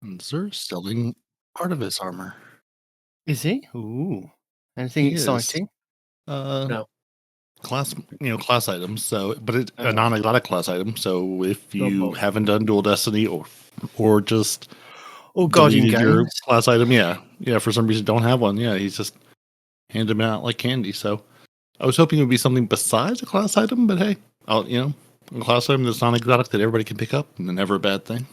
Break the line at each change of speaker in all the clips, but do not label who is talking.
And Zer's selling part of his armor.
Is he? Ooh. Anything
He is.
exciting?
No.
Class items. So, but a non-exotic class item. So if you haven't done Dual Destiny or just
Guardian
deleted your
games.
class item, for some reason don't have one. Yeah, he's just handed them out like candy. So I was hoping it would be something besides a class item, but hey, a class item that's non-exotic that everybody can pick up, and never a bad thing.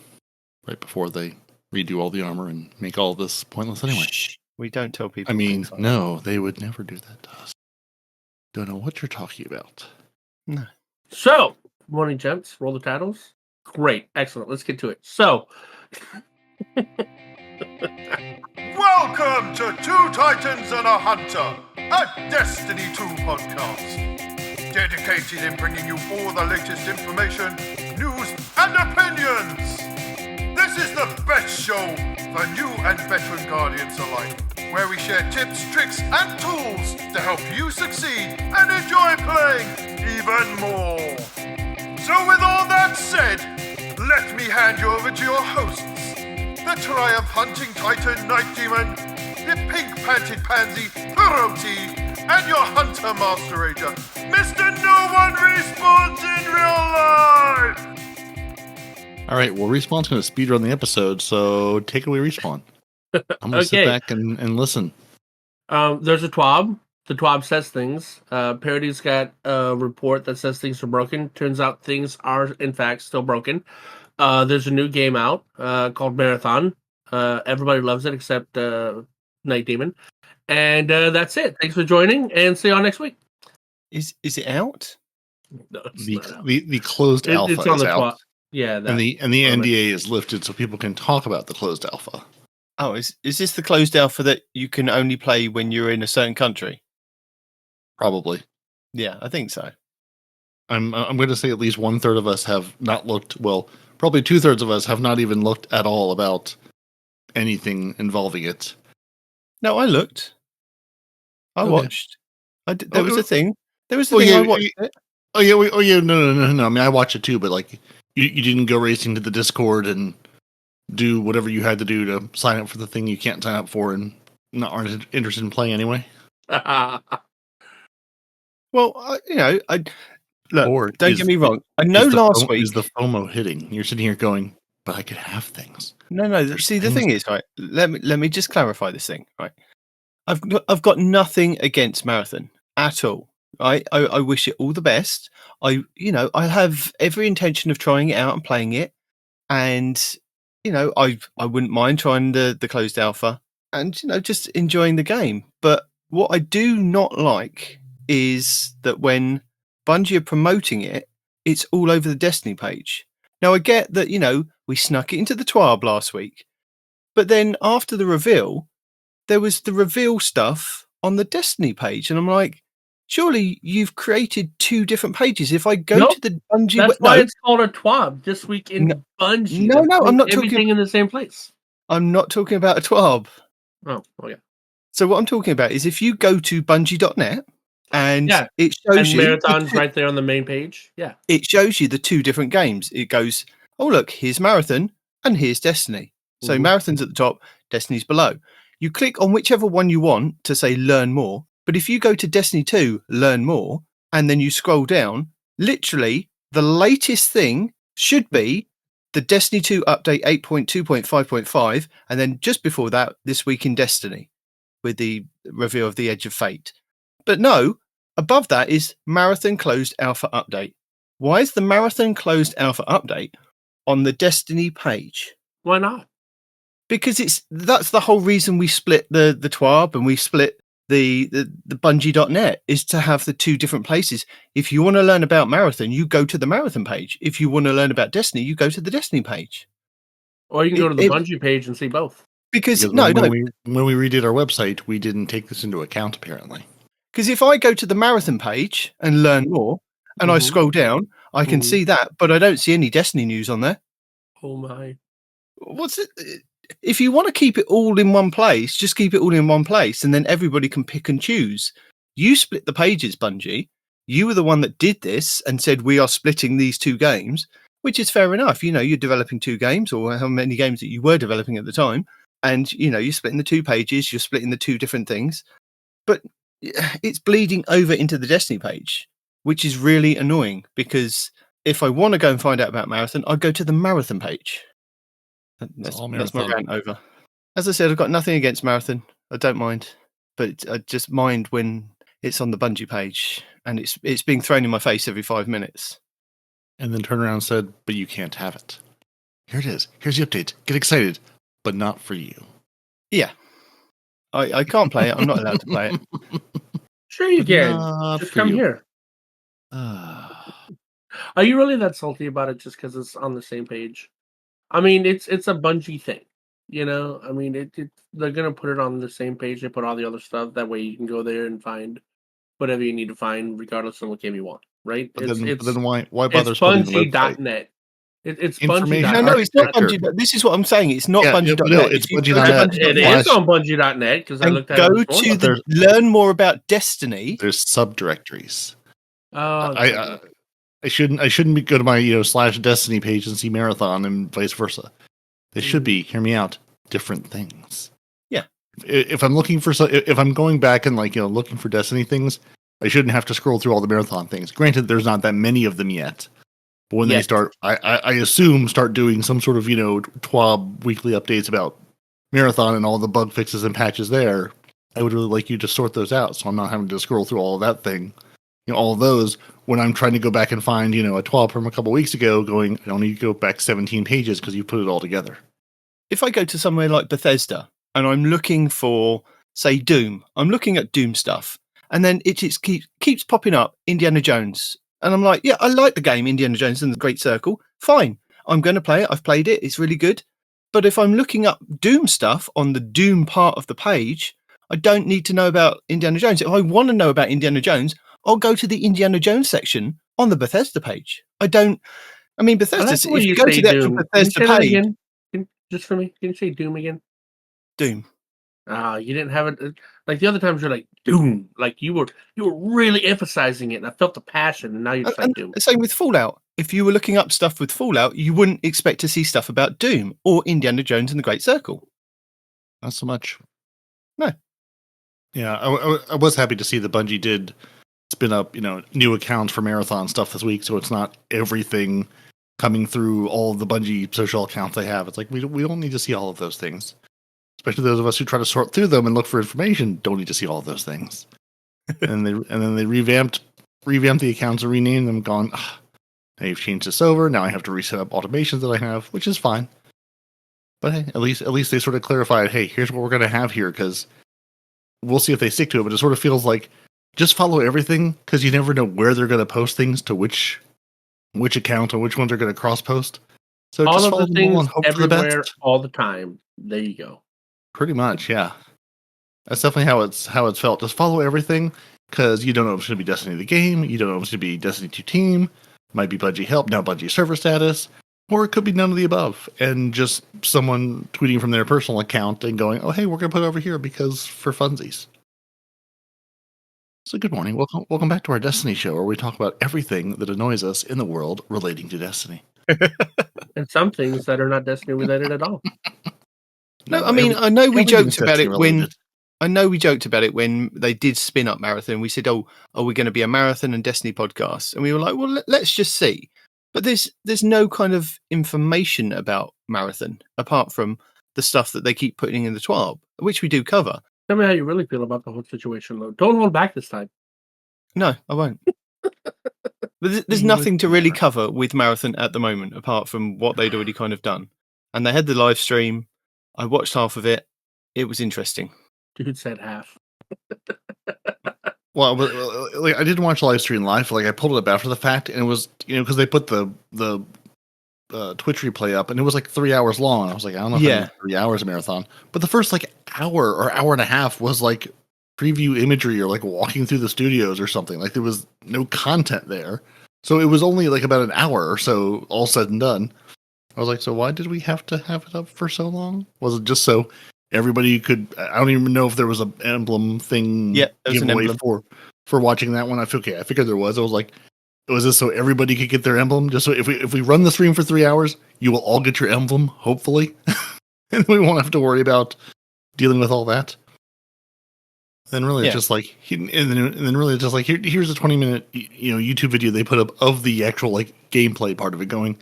Right before they redo all the armor and make all this pointless anyway.
Shh. We don't tell people.
I mean, no, they would never do that to us. Don't know what you're talking about.
No.
So, morning, gents. Roll the titles. Great. Excellent. Let's get to it. So,
welcome to Two Titans and a Hunter, a Destiny 2 podcast. Dedicated in bringing you all the latest information, news, and opinions. This is the best show for new and veteran Guardians alike, where we share tips, tricks, and tools to help you succeed and enjoy playing even more. So with all that said, let me hand you over to your hosts, the Triumph Hunting Titan Night Demon, the pink-panted pansy Peroty, and your Hunter Master Ranger, Mr. No One Respawns in Real Life!
All right, well, Respawn's going to speedrun the episode, so take it away, Respawn. I'm going to sit back and listen.
There's a TWAB. The TWAB says things. Peroty's got a report that says things are broken. Turns out things are, in fact, still broken. There's a new game out called Marathon. Everybody loves it except Night Demon. And that's it. Thanks for joining, and see you all next week.
Is it out?
No,
the closed alpha
it's on
is
the
out.
Yeah,
and the NDA is lifted so people can talk about the closed alpha.
Oh, is this the closed alpha that you can only play when you're in a certain country?
Probably.
Yeah, I think so.
I'm going to say at least 1/3 of us have not looked. Well, probably 2/3 of us have not even looked at all about anything involving it.
No, I looked. I watched. There was a thing. There was a
thing.
I watched it.
Oh yeah. No. I mean, I watched it too, but like, you didn't go racing to the Discord and do whatever you had to do to sign up for the thing you can't sign up for and aren't interested in playing anyway.
Well, I look.
Or
don't get me wrong. I know last week
is the FOMO hitting. You're sitting here going, "But I could have things."
No. See, the thing is, right. Let me just clarify this thing, right. I've got nothing against Marathon at all. I wish it all the best. I have every intention of trying it out and playing it, and I wouldn't mind trying the closed alpha and just enjoying the game. But what I do not like is that when Bungie are promoting it, it's all over the Destiny page. Now I get that we snuck it into the TWAB last week, but then after the reveal, there was the reveal stuff on the Destiny page, and I'm like, surely you've created two different pages. If I go to the Bungie...
That's why it's called a TWAB, This Week in Bungie.
No, I'm not
everything
talking...
in the same place.
I'm not talking about a TWAB.
Oh, yeah.
So what I'm talking about is if you go to bungie.net and it shows you...
Marathon's right there on the main page. Yeah.
It shows you the two different games. It goes, oh, look, here's Marathon and here's Destiny. So Marathon's at the top, Destiny's below. You click on whichever one you want to say learn more. But if you go to Destiny 2, learn more, and then you scroll down, literally the latest thing should be the Destiny 2 update 8.2.5.5, and then just before that, This Week in Destiny, with the reveal of the Edge of Fate. But no, above that is Marathon Closed Alpha Update. Why is the Marathon Closed Alpha Update on the Destiny page?
Why not?
Because that's the whole reason we split the TWAB and we split the Bungie.net, is to have the two different places. If you want to learn about Marathon, you go to the Marathon page. If you want to learn about Destiny, you go to the Destiny page.
Or you can go to the Bungie page and see both.
Because
when we redid our website, we didn't take this into account, apparently.
Because if I go to the Marathon page and learn more, and I scroll down, I can see that, but I don't see any Destiny news on there.
Oh my.
What's it? If you want to keep it all in one place, just keep it all in one place, and then everybody can pick and choose. You split the pages, Bungie. You were the one that did this and said we are splitting these two games. which is fair enough. You're developing 2 games, or how many games that you were developing at the time, and you're splitting the 2 pages, you're splitting the 2 different things, but it's bleeding over into the Destiny page, which is really annoying, because if I want to go and find out about Marathon, I'd go to the Marathon page. That's my rant over. As I said, I've got nothing against Marathon. I don't mind, but I just mind when it's on the Bungie page and it's being thrown in my face every 5 minutes.
And then turn around and said, but you can't have it. Here it is. Here's the update. Get excited, but not for you.
Yeah. I can't play it. I'm not allowed to play it.
Sure you can. Just come here. Are you really that salty about it just because it's on the same page? I mean, it's a Bungie thing. I mean, they're going to put it on the same page. They put all the other stuff. That way you can go there and find whatever you need to find, regardless of what game you want, right?
But then why bother
it's Bungie.net. It's Bungie.
No, it's not Bungie. This is what I'm saying. It's not Bungie.net.
No, it's Bungie.net.
It is on Bungie.net because I looked at it.
Go to learn more about Destiny.
There's subdirectories.
Oh,
I shouldn't be go to my /Destiny page and see Marathon and vice versa. They should be, hear me out, different things.
Yeah.
If I'm looking for if I'm going back and looking for Destiny things, I shouldn't have to scroll through all the Marathon things. Granted, there's not that many of them yet. But when they start, I assume start doing some sort of TWAB weekly updates about Marathon and all the bug fixes and patches there, I would really like you to sort those out, so I'm not having to scroll through all of that thing. All of those when I'm trying to go back and find, a TWAB from a couple weeks ago going, I don't need to go back 17 pages because you put it all together.
If I go to somewhere like Bethesda and I'm looking for, say, Doom, I'm looking at Doom stuff, and then it just keeps popping up Indiana Jones. And I'm like, yeah, I like the game Indiana Jones and the Great Circle. Fine. I'm going to play it. I've played it. It's really good. But if I'm looking up Doom stuff on the Doom part of the page, I don't need to know about Indiana Jones. If I want to know about Indiana Jones, I'll go to the Indiana Jones section on the Bethesda page. Bethesda, if you go to the actual Bethesda page.
Just for me, can you say Doom again?
Doom.
You didn't have it like the other times. You're like Doom, like you were really emphasizing it, and I felt the passion. And now you're just like Doom.
Same with Fallout. If you were looking up stuff with Fallout, you wouldn't expect to see stuff about Doom or Indiana Jones and the Great Circle.
Not so much.
No.
Yeah, I was happy to see that Bungie did spin up, new accounts for Marathon stuff this week, so it's not everything coming through all of the Bungie social accounts they have. It's like we don't need to see all of those things. Especially those of us who try to sort through them and look for information don't need to see all of those things. and then they revamped the accounts and renamed them. Gone. Now you've changed this over. Now I have to reset up automations that I have, which is fine. But hey, at least they sort of clarified. Hey, here's what we're going to have here, because we'll see if they stick to it. But it sort of feels like just follow everything, because you never know where they're going to post things to which account or which ones they're going to cross post. So
all
just
of
follow
the
them all
things
and hope for the
everywhere
best.
all the time. There you go.
Pretty much, yeah. That's definitely how it's felt. Just follow everything, because you don't know if it's going to be Destiny the game, you don't know if it's going to be Destiny 2 team, might be Bungie help, now Bungie server status, or it could be none of the above, and just someone tweeting from their personal account and going, oh hey, we're going to put it over here because for funsies. So good morning, welcome back to our Destiny show, where we talk about everything that annoys us in the world relating to Destiny.
And some things that are not Destiny related at all.
No, I mean, I know we joked about it when they did spin up Marathon. We said, "Oh, are we going to be a Marathon and Destiny podcast?" And we were like, "Well, let's just see." But there's no kind of information about Marathon apart from the stuff that they keep putting in the TWAB, which we do cover.
Tell me how you really feel about the whole situation, though. Don't hold back this time.
No, I won't. But there's nothing to really cover with Marathon at the moment apart from what they'd already kind of done. And they had the live stream. I watched half of it. It was interesting.
Dude said half.
Well, I didn't watch the live stream live. I pulled it up after the fact, and it was because they put the Twitch replay up, and it was 3 hours long. I was like, I don't know if I need 3 hours of Marathon, but the first hour or hour and a half was preview imagery or walking through the studios or something. There was no content there, so it was only about an hour or so, all said and done. I was like, so why did we have to have it up for so long? Was it just so everybody could? I don't even know if there was an emblem thing.
Yeah, there was an emblem
for watching that one. I figured there was. I was like, Was this so everybody could get their emblem? Just so if we run the stream for 3 hours, you will all get your emblem, hopefully, and we won't have to worry about dealing with all that. Then really, it's just like, and then really, it's just like here's a 20-minute YouTube video they put up of the actual like gameplay part of it. Going,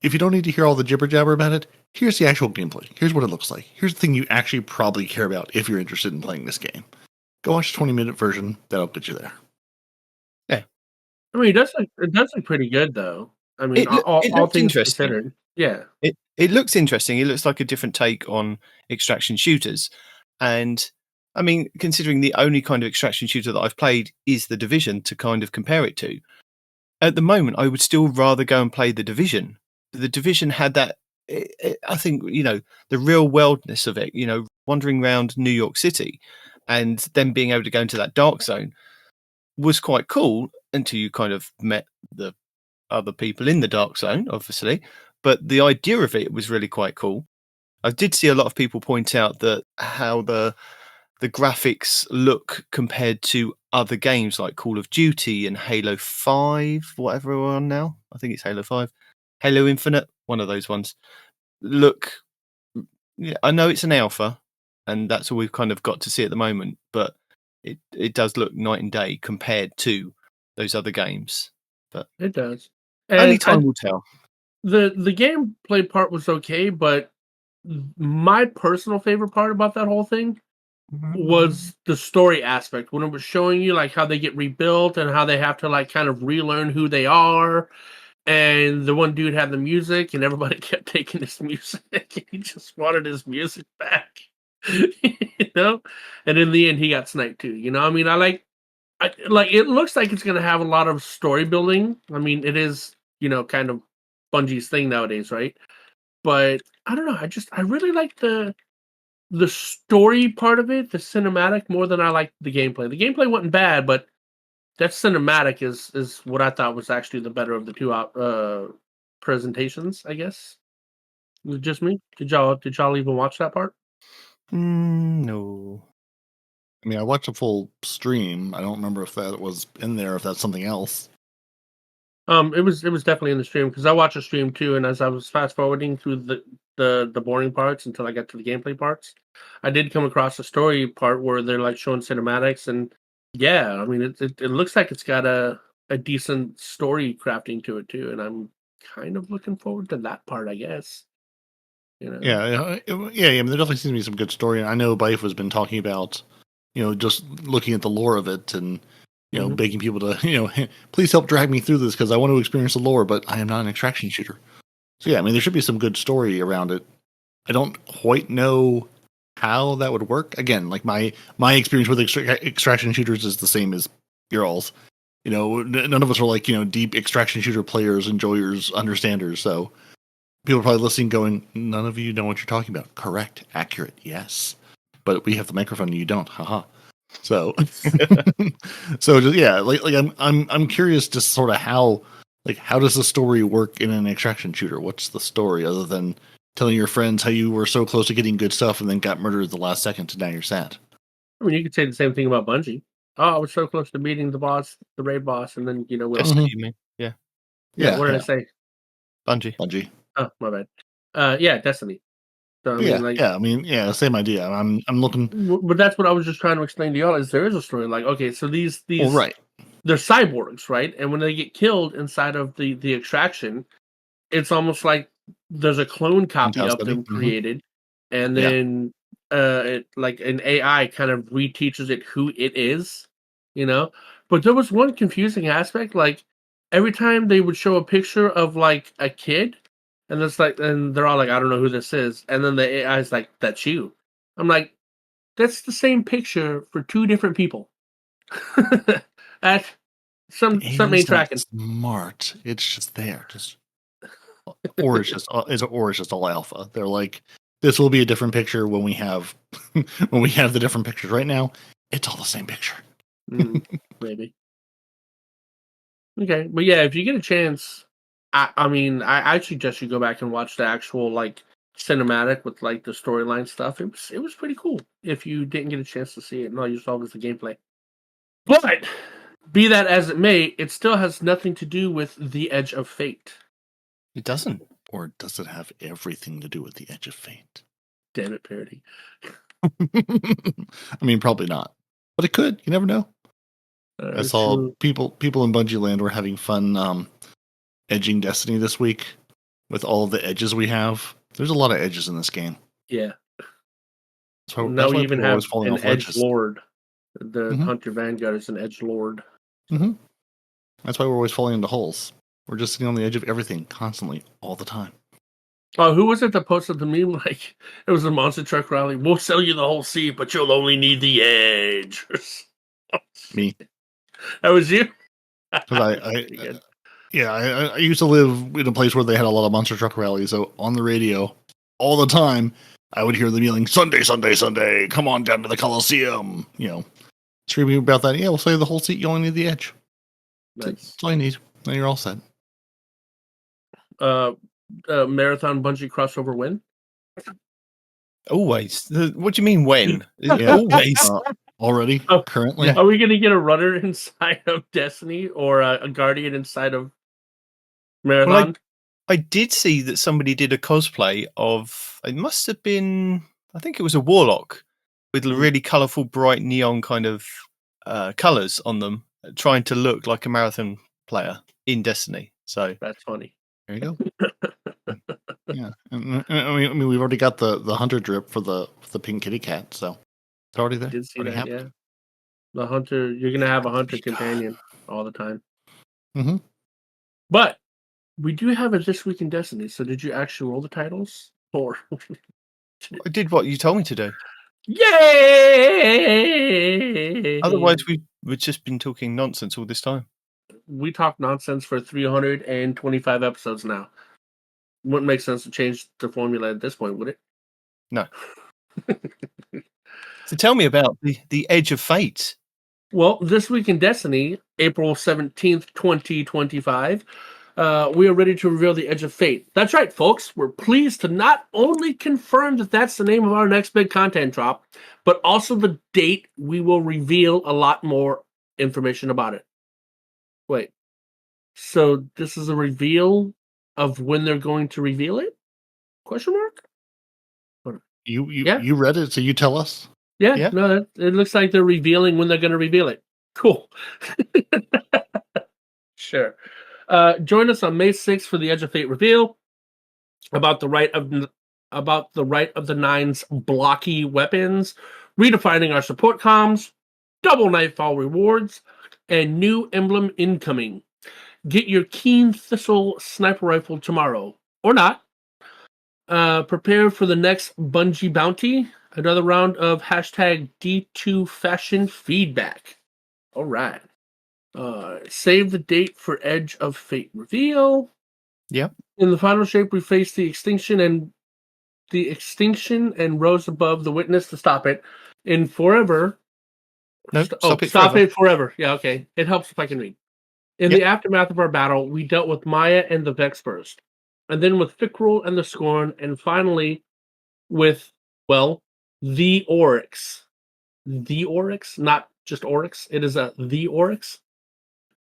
if you don't need to hear all the jibber jabber about it, here's the actual gameplay. Here's what it looks like. Here's the thing you actually probably care about if you're interested in playing this game. Go watch the 20-minute version. That'll get you there.
I mean, it does look pretty good, though. I mean, all things considered. Yeah.
It looks interesting. It looks like a different take on extraction shooters. And, I mean, considering the only kind of extraction shooter that I've played is The Division to kind of compare it to, at the moment, I would still rather go and play The Division. The Division had that, I think, the real worldness of it, wandering around New York City and then being able to go into that dark zone was quite cool until you kind of met the other people in the dark zone, obviously. But the idea of it was really quite cool. I did see a lot of people point out that how the graphics look compared to other games like Call of Duty and Halo 5, whatever we're on now. I think it's Halo 5. Halo Infinite, one of those ones. Look, I know it's an alpha, and that's all we've kind of got to see at the moment, but it does look night and day compared to those other games. But
it does.
Only time will tell.
The gameplay part was okay, but my personal favorite part about that whole thing was the story aspect, when it was showing you like how they get rebuilt and how they have to like kind of relearn who they are. And the one dude had the music, and everybody kept taking his music. He just wanted his music back, And in the end, he got sniped too. I mean, I like. It looks like it's going to have a lot of story building. I mean, it is, kind of Bungie's thing nowadays, right? But I don't know. I really like the story part of it, the cinematic, more than I like the gameplay. The gameplay wasn't bad, but that cinematic is what I thought was actually the better of the two presentations, I guess. Was it just me? Did y'all even watch that part?
No.
I mean, I watched a full stream. I don't remember if that was in there, if that's something else.
It was definitely in the stream, because I watched a stream too, and as I was fast forwarding through the boring parts until I got to the gameplay parts, I did come across the story part where they're like showing cinematics, and yeah, I mean it looks like it's got a decent story crafting to it too, and I'm kind of looking forward to that part, I guess.
Yeah. I mean, there definitely seems to be some good story, and I know Bife has been talking about, just looking at the lore of it and, begging people to, please help drag me through this because I want to experience the lore, but I am not an extraction shooter. So yeah, I mean, there should be some good story around it. I don't quite know how that would work. Again, like my experience with extraction shooters is the same as your all's. None of us are like, deep extraction shooter players, enjoyers, understanders. So people are probably listening going, none of you know what you're talking about. Correct. Accurate. Yes. But we have the microphone and you don't. Haha. So, so just, yeah, like I'm curious just sort of how does the story work in an extraction shooter? What's the story other than telling your friends how you were so close to getting good stuff and then got murdered at the last second and now you're sad?
I mean, you could say the same thing about Bungie. Oh, I was so close to beating the boss, the raid boss, and then
Destiny, you mean? Yeah.
What did I say?
Bungie.
Oh, my bad. Yeah, Destiny. So,
I mean, same idea. I'm looking,
but that's what I was just trying to explain to y'all. Is there is a story like, okay, so these
right?
They're cyborgs, right? And when they get killed inside of the extraction, it's almost like there's a clone copy of them created, and then like an AI kind of reteaches it who it is, But there was one confusing aspect, like every time they would show a picture of like a kid. And it's like, and they're all like, I don't know who this is. And then the AI is like, that's you. I'm like, that's the same picture for two different people. That some ain't tracking.
Smart. It's just there. Or it's just all alpha. They're like, this will be a different picture when we have the different pictures. Right now, it's all the same picture.
Maybe. Okay, but yeah, if you get a chance. I mean, I suggest you go back and watch the actual like cinematic with like the storyline stuff. It was pretty cool if you didn't get a chance to see it and all you saw was the gameplay. But Be that as it may, it still has nothing to do with the Edge of Fate.
It doesn't.
Or does it have everything to do with the Edge of Fate?
Damn it, Peroty.
I mean, probably not, but it could. You never know. I saw people in Bungie Land were having fun edging Destiny this week with all of the edges we have. There's a lot of edges in this game.
Yeah.
So
Now we even have an edge
ledges.
lord. The
Mhm.
Hunter Vanguard is an edge lord.
Mm-hmm. That's why we're always falling into holes. We're just sitting on the edge of everything constantly, all the time.
Oh, who was it that posted the meme? Like, it was a monster truck rally. We'll sell you the whole seat, but you'll only need the edge.
Me.
That was you?
Because I used to live in a place where they had a lot of monster truck rallies. So on the radio, all the time, I would hear them yelling, "Sunday, Sunday, Sunday! Come on down to the Coliseum!" You know, screaming about that. Yeah, we'll sell you the whole seat. You only need the edge.
Nice.
That's all you need. Then you're all set.
Marathon Bungie crossover win?
Always. What do you mean when?
Yeah.
Always.
Already?
Oh,
Currently?
yeah.
Are we going to get a runner inside of Destiny or a guardian inside of Marathon?
Well, I did see that somebody did a cosplay of, it must have been, I think it was a warlock with really colourful, bright neon kind of colours on them, trying to look like a marathon player in Destiny. So
That's funny.
There you go. Yeah. I mean, we've already got the hunter drip for the pink kitty cat, so it's already there.
Did see
Already
that,
happened.
yeah. The hunter, you're going to have a hunter
Oh my God.
companion all the time.
Mm-hmm.
But we do have a This Week in Destiny, so did you actually roll the titles? Or
I did what you told me to do.
yay!
Otherwise, we've just been talking nonsense all this time.
We talk nonsense for 325 episodes now. Wouldn't make sense to change the formula at this point, would it?
No. So tell me about the Edge of Fate.
Well, This Week in Destiny, April 17th, 2025, we are ready to reveal the Edge of Fate. That's right, folks. We're pleased to not only confirm that that's the name of our next big content drop, but also the date we will reveal a lot more information about it. Wait. So this is a reveal of when they're going to reveal it? Question mark?
You read it, so you tell us.
Yeah. No, it looks like they're revealing when they're going to reveal it. Cool. Sure. Join us on May 6th for the Edge of Fate reveal about the right of the Nine's blocky weapons, redefining our support comms, double Nightfall rewards, and new emblem incoming. Get your Keen Thistle sniper rifle tomorrow, or not. Prepare for the next Bungie bounty. Another round of hashtag D2 fashion feedback. All right. Save the date for Edge of Fate reveal.
Yep.
In the final shape, we face the extinction and rose above the witness to stop it. In Forever.
No,
Stop it forever. Yeah, okay. It helps if I can read. In the aftermath of our battle, we dealt with Maya and the Vexburst, and then with Fickrul and the Scorn, and finally with, well, the Oryx. The Oryx, not just Oryx. It is the Oryx,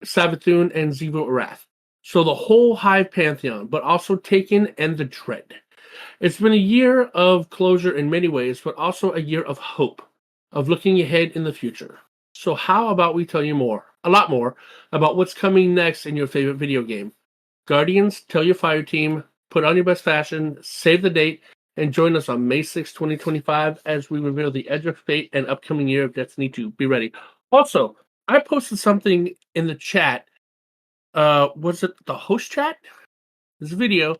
Savathun, and Xivu Arath. So the whole Hive Pantheon, but also Taken and the Dread. It's been a year of closure in many ways, but also a year of hope, of looking ahead in the future. So how about we tell you a lot more, about what's coming next in your favorite video game. Guardians, tell your fire team, put on your best fashion, save the date, and join us on May 6, 2025 as we reveal the Edge of Fate and upcoming year of Destiny 2. Be ready. Also, I posted something in the chat. Was it the host chat? This video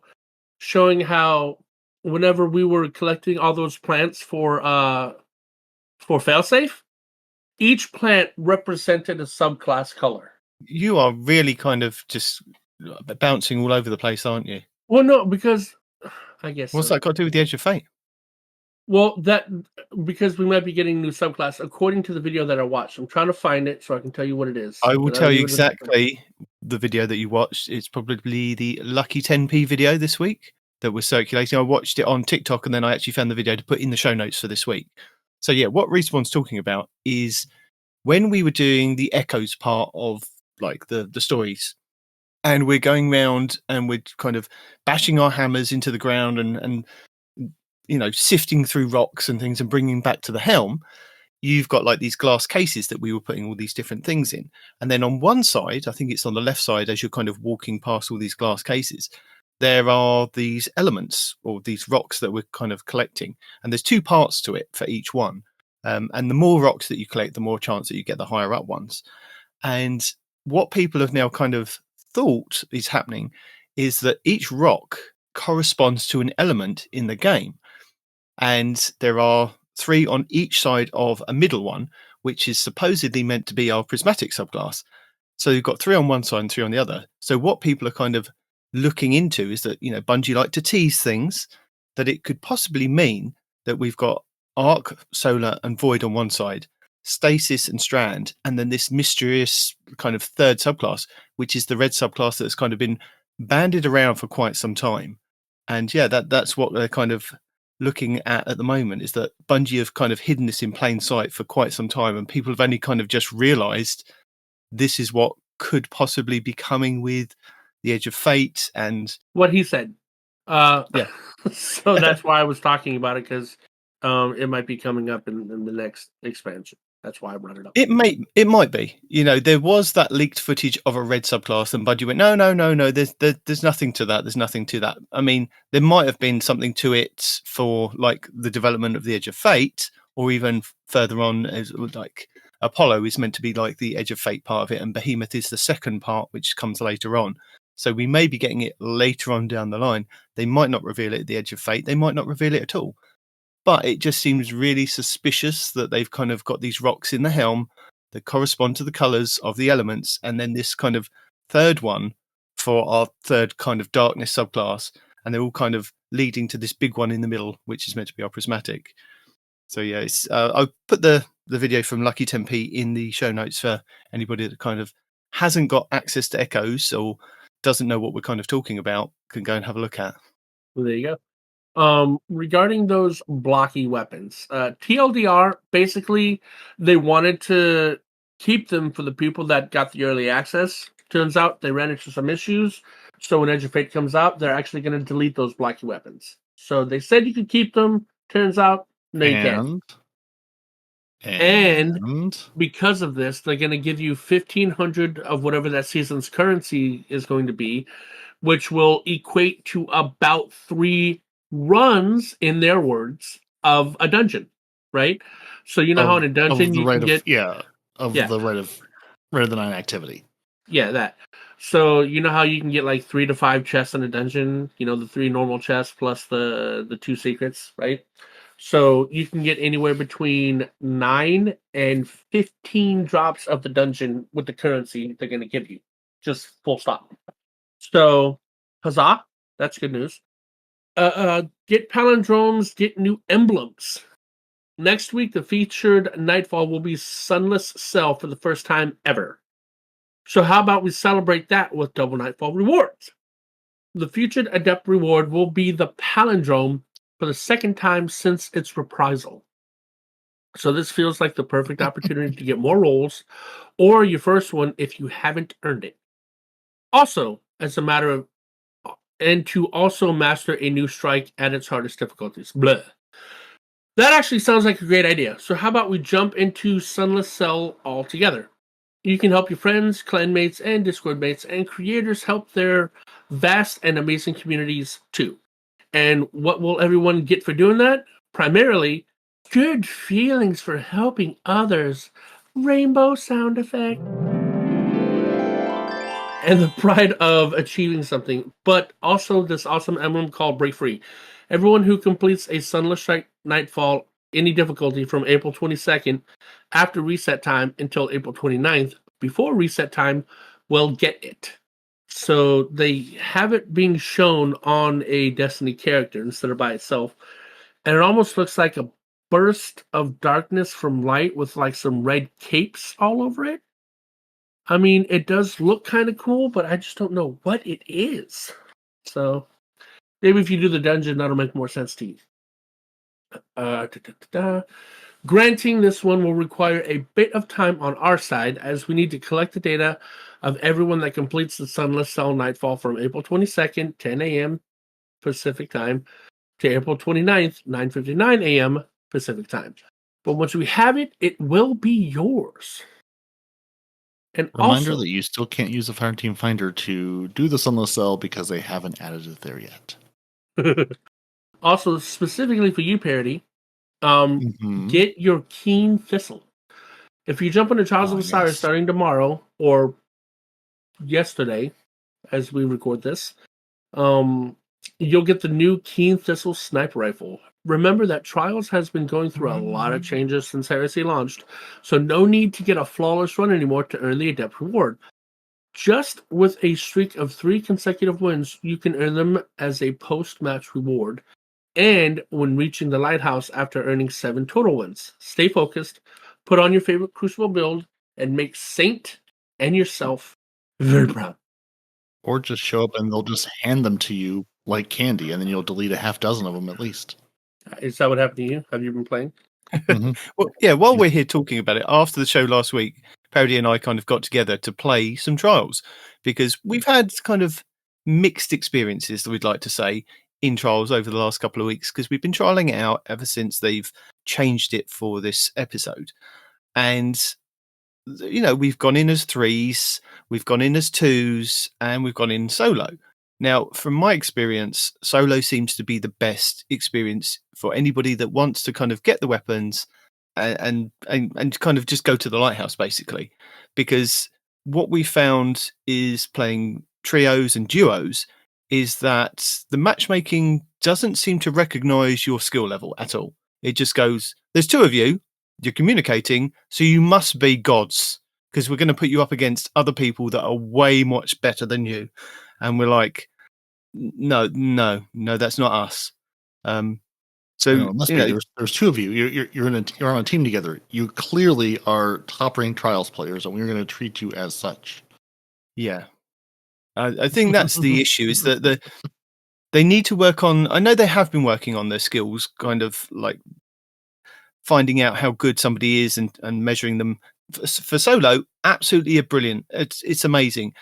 showing how whenever we were collecting all those plants for Failsafe, each plant represented a subclass color.
You are really kind of just bouncing all over the place, aren't you?
Well, no, because I guess.
What's that got to do with the Edge of Fate?
Well, because we might be getting new subclass according to the video that I watched. I'm trying to find it so I can tell you what it is.
I will tell you exactly the video that you watched. It's probably the Lucky 10p video this week that was circulating. I watched it on TikTok and then I actually found the video to put in the show notes for this week. So yeah, what Respawn's talking about is when we were doing the Echoes part of like the stories, and we're going round and we're kind of bashing our hammers into the ground and sifting through rocks and things and bringing back to the helm, you've got like these glass cases that we were putting all these different things in. And then on one side, I think it's on the left side, as you're kind of walking past all these glass cases, there are these elements or these rocks that we're kind of collecting. And there's 2 parts to it for each one. And the more rocks that you collect, the more chance that you get the higher up ones. And what people have now kind of thought is happening is that each rock corresponds to an element in the game. And there are 3 on each side of a middle one, which is supposedly meant to be our prismatic subclass. So you've got 3 on one side and 3 on the other. So what people are kind of looking into is that, Bungie like to tease things, that it could possibly mean that we've got Arc, Solar, and Void on one side, Stasis and Strand, and then this mysterious kind of third subclass, which is the red subclass that's kind of been bandied around for quite some time. And yeah, that's what they're kind of looking at the moment, is that Bungie have kind of hidden this in plain sight for quite some time, and people have only kind of just realized this is what could possibly be coming with the Edge of Fate and
what he said.
Yeah.
So that's why I was talking about it, because it might be coming up in the next expansion. That's why I brought it up.
It might be. There was that leaked footage of a red subclass, and Bungie went, no. There's nothing to that. There's nothing to that. I mean, there might have been something to it for like the development of the Edge of Fate, or even further on, as like Apollo is meant to be like the Edge of Fate part of it, and Behemoth is the second part, which comes later on. So we may be getting it later on down the line. They might not reveal it at the Edge of Fate. They might not reveal it at all. But it just seems really suspicious that they've kind of got these rocks in the helm that correspond to the colors of the elements, and then this kind of third one for our third kind of darkness subclass, and they're all kind of leading to this big one in the middle, which is meant to be our prismatic. So yeah, I'll put the video from Lucky 10p in the show notes for anybody that kind of hasn't got access to Echoes or doesn't know what we're kind of talking about, can go and have a look at.
Well, there you go. Regarding those blocky weapons, TLDR, basically, they wanted to keep them for the people that got the early access. Turns out they ran into some issues. So when Edge of Fate comes out, they're actually going to delete those blocky weapons. So they said you could keep them. Turns out, no, you can't. And because of this, they're going to give you 1,500 of whatever that season's currency is going to be, which will equate to about 3 runs, in their words, of a dungeon, right? So you know how in a dungeon you can get
the Rite of the Nine activity.
Yeah, that. So you know how you can get like 3 to 5 chests in a dungeon, the 3 normal chests plus the 2 secrets, right? So you can get anywhere between 9 and 15 drops of the dungeon with the currency they're going to give you. Just full stop. So, huzzah, that's good news. Get palindromes, get new emblems. Next week, the featured Nightfall will be Sunless Cell for the first time ever. So how about we celebrate that with double Nightfall rewards? The featured Adept reward will be the palindrome for the second time since its reprisal. So this feels like the perfect opportunity to get more rolls, or your first one if you haven't earned it. Also, as a matter of and to also master a new strike at its hardest difficulties. Blah. That actually sounds like a great idea. So how about we jump into Sunless Cell altogether? You can help your friends, clan mates, and Discord mates, and creators help their vast and amazing communities too. And what will everyone get for doing that? Primarily, good feelings for helping others. Rainbow sound effect. And the pride of achieving something, but also this awesome emblem called Break Free. Everyone who completes a Sunless Strike Nightfall, any difficulty from April 22nd after reset time until April 29th, before reset time, will get it. So they have it being shown on a Destiny character instead of by itself. And it almost looks like a burst of darkness from light with like some red capes all over it. I mean, it does look kind of cool, but I just don't know what it is. So maybe if you do the dungeon, that'll make more sense to you. Granting this one will require a bit of time on our side, as we need to collect the data of everyone that completes the Sunless Cell Nightfall from April 22nd, 10 a.m. Pacific time, to April 29th, 9:59 a.m. Pacific time. But once we have it, it will be yours. And
Reminder
also,
that you still can't use the Fireteam Finder to do the Sunless Cell because they haven't added it there yet.
also specifically for you, Peroty,
Mhm.
get your Keen Thistle. If you jump into Trials of Osiris
Yes.
starting tomorrow or yesterday, as we record this, you'll get the new Keen Thistle sniper rifle. Remember that Trials has been going through a lot of changes since Heresy launched, so no need to get a flawless run anymore to earn the Adept reward. Just with a streak of 3 consecutive wins, you can earn them as a post-match reward, and when reaching the Lighthouse after earning 7 total wins. Stay focused, put on your favorite Crucible build, and make Saint and yourself very proud.
Or just show up and they'll just hand them to you like candy, and then you'll delete a half dozen of them at least.
Is that what happened to you? Have you been playing?
Mhm.
Well, yeah, while we're here talking about it, after the show last week, Peroty and I kind of got together to play some Trials because we've had kind of mixed experiences, that we'd like to say, in Trials over the last couple of weeks because we've been trialing it out ever since they've changed it for this episode. And, you know, we've gone in as 3s, we've gone in as 2s, and we've gone in solo. Now, from my experience, solo seems to be the best experience for anybody that wants to kind of get the weapons and kind of just go to the lighthouse, basically. Because what we found is playing trios and duos is that the matchmaking doesn't seem to recognize your skill level at all. It just goes, there's 2 of you, you're communicating, so you must be gods because we're going to put you up against other people that are way much better than you. And we're like, no, that's not us. So
No, it must be. There's 2 of you. You're on a team together. You clearly are top ranked Trials players, and we're going to treat you as such.
yeah, I think that's the issue. Is that they need to work on. I know they have been working on their skills, kind of like finding out how good somebody is and measuring them for solo. Absolutely brilliant. It's amazing.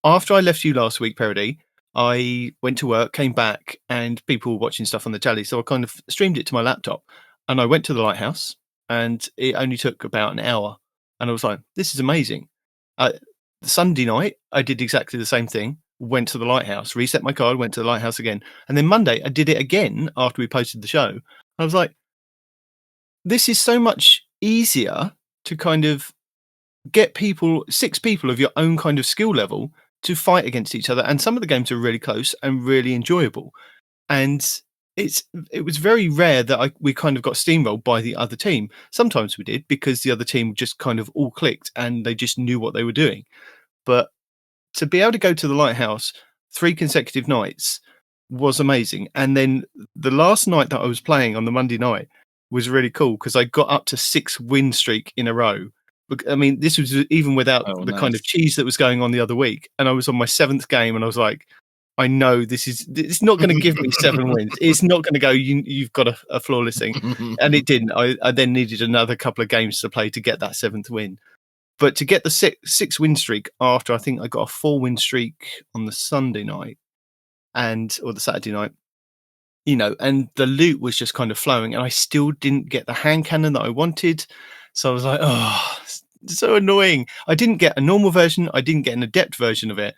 After I left you last week, Peroty, I went to work, came back, and people were watching stuff on the telly. So I kind of streamed it to my laptop, and I went to the lighthouse, and it only took about an hour. And I was like, "This is amazing." Sunday night, I did exactly the same thing. Went to the lighthouse, reset my card, went to the lighthouse again, and then Monday I did it again after we posted the show. I was like, "This is so much easier to kind of get 6 people of your own kind of skill level to fight against each other, and some of the games are really close and really enjoyable. And it was very rare that we kind of got steamrolled by the other team. Sometimes we did because the other team just kind of all clicked and they just knew what they were doing. But to be able to go to the lighthouse 3 consecutive nights was amazing. And then the last night that I was playing on the Monday night was really cool because I got up to 6 win streak in a row. I mean, this was even without the kind of cheese that was going on the other week. And I was on my 7th game and I was like, I know it's not going to give me 7 wins. It's not going to go, you've got a flawless thing. And it didn't. I then needed another couple of games to play to get that 7th win. But to get the 6 win streak after I think I got a 4 win streak on the Sunday night or the Saturday night, you know, and the loot was just kind of flowing and I still didn't get the hand cannon that I wanted. So I was like, oh, so annoying. I didn't get a normal version. I didn't get an adept version of it.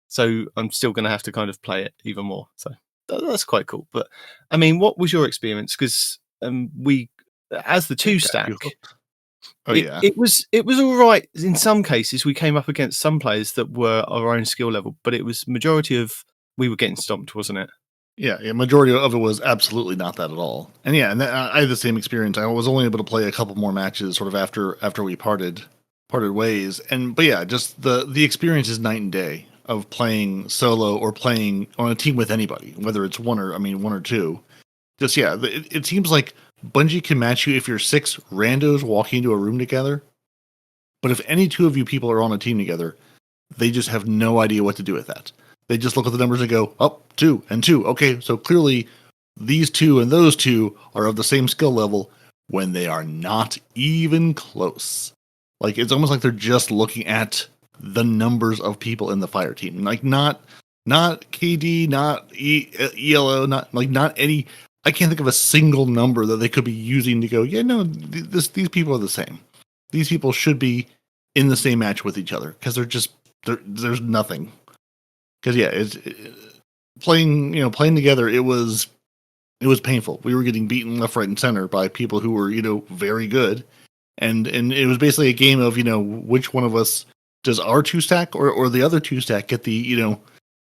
So I'm still going to have to kind of play it even more. So that's quite cool. But I mean, what was your experience? Because we, as the 2 stack, it was all right. In some cases, we came up against some players that were our own skill level, but it was majority of we were getting stomped, wasn't it?
Yeah, majority of it was absolutely not that at all. And I had the same experience. I was only able to play a couple more matches sort of after we parted ways. But yeah, just the experience is night and day of playing solo or playing on a team with anybody, whether it's one or 2. Just it seems like Bungie can match you if you're 6 randos walking into a room together. But if any 2 of you people are on a team together, they just have no idea what to do with that. They just look at the numbers and go, 2 and 2. Okay, so clearly these two and those two are of the same skill level when they are not even close. Like, it's almost like they're just looking at the numbers of people in the fire team. Like, not KD, not ELO, not any. I can't think of a single number that they could be using to go, yeah, no, these people are the same. These people should be in the same match with each other, because there's nothing. Because playing together, it was painful. We were getting beaten left, right, and center by people who were, very good. And it was basically a game of, which one of us does our 2-stack or the other 2-stack get the,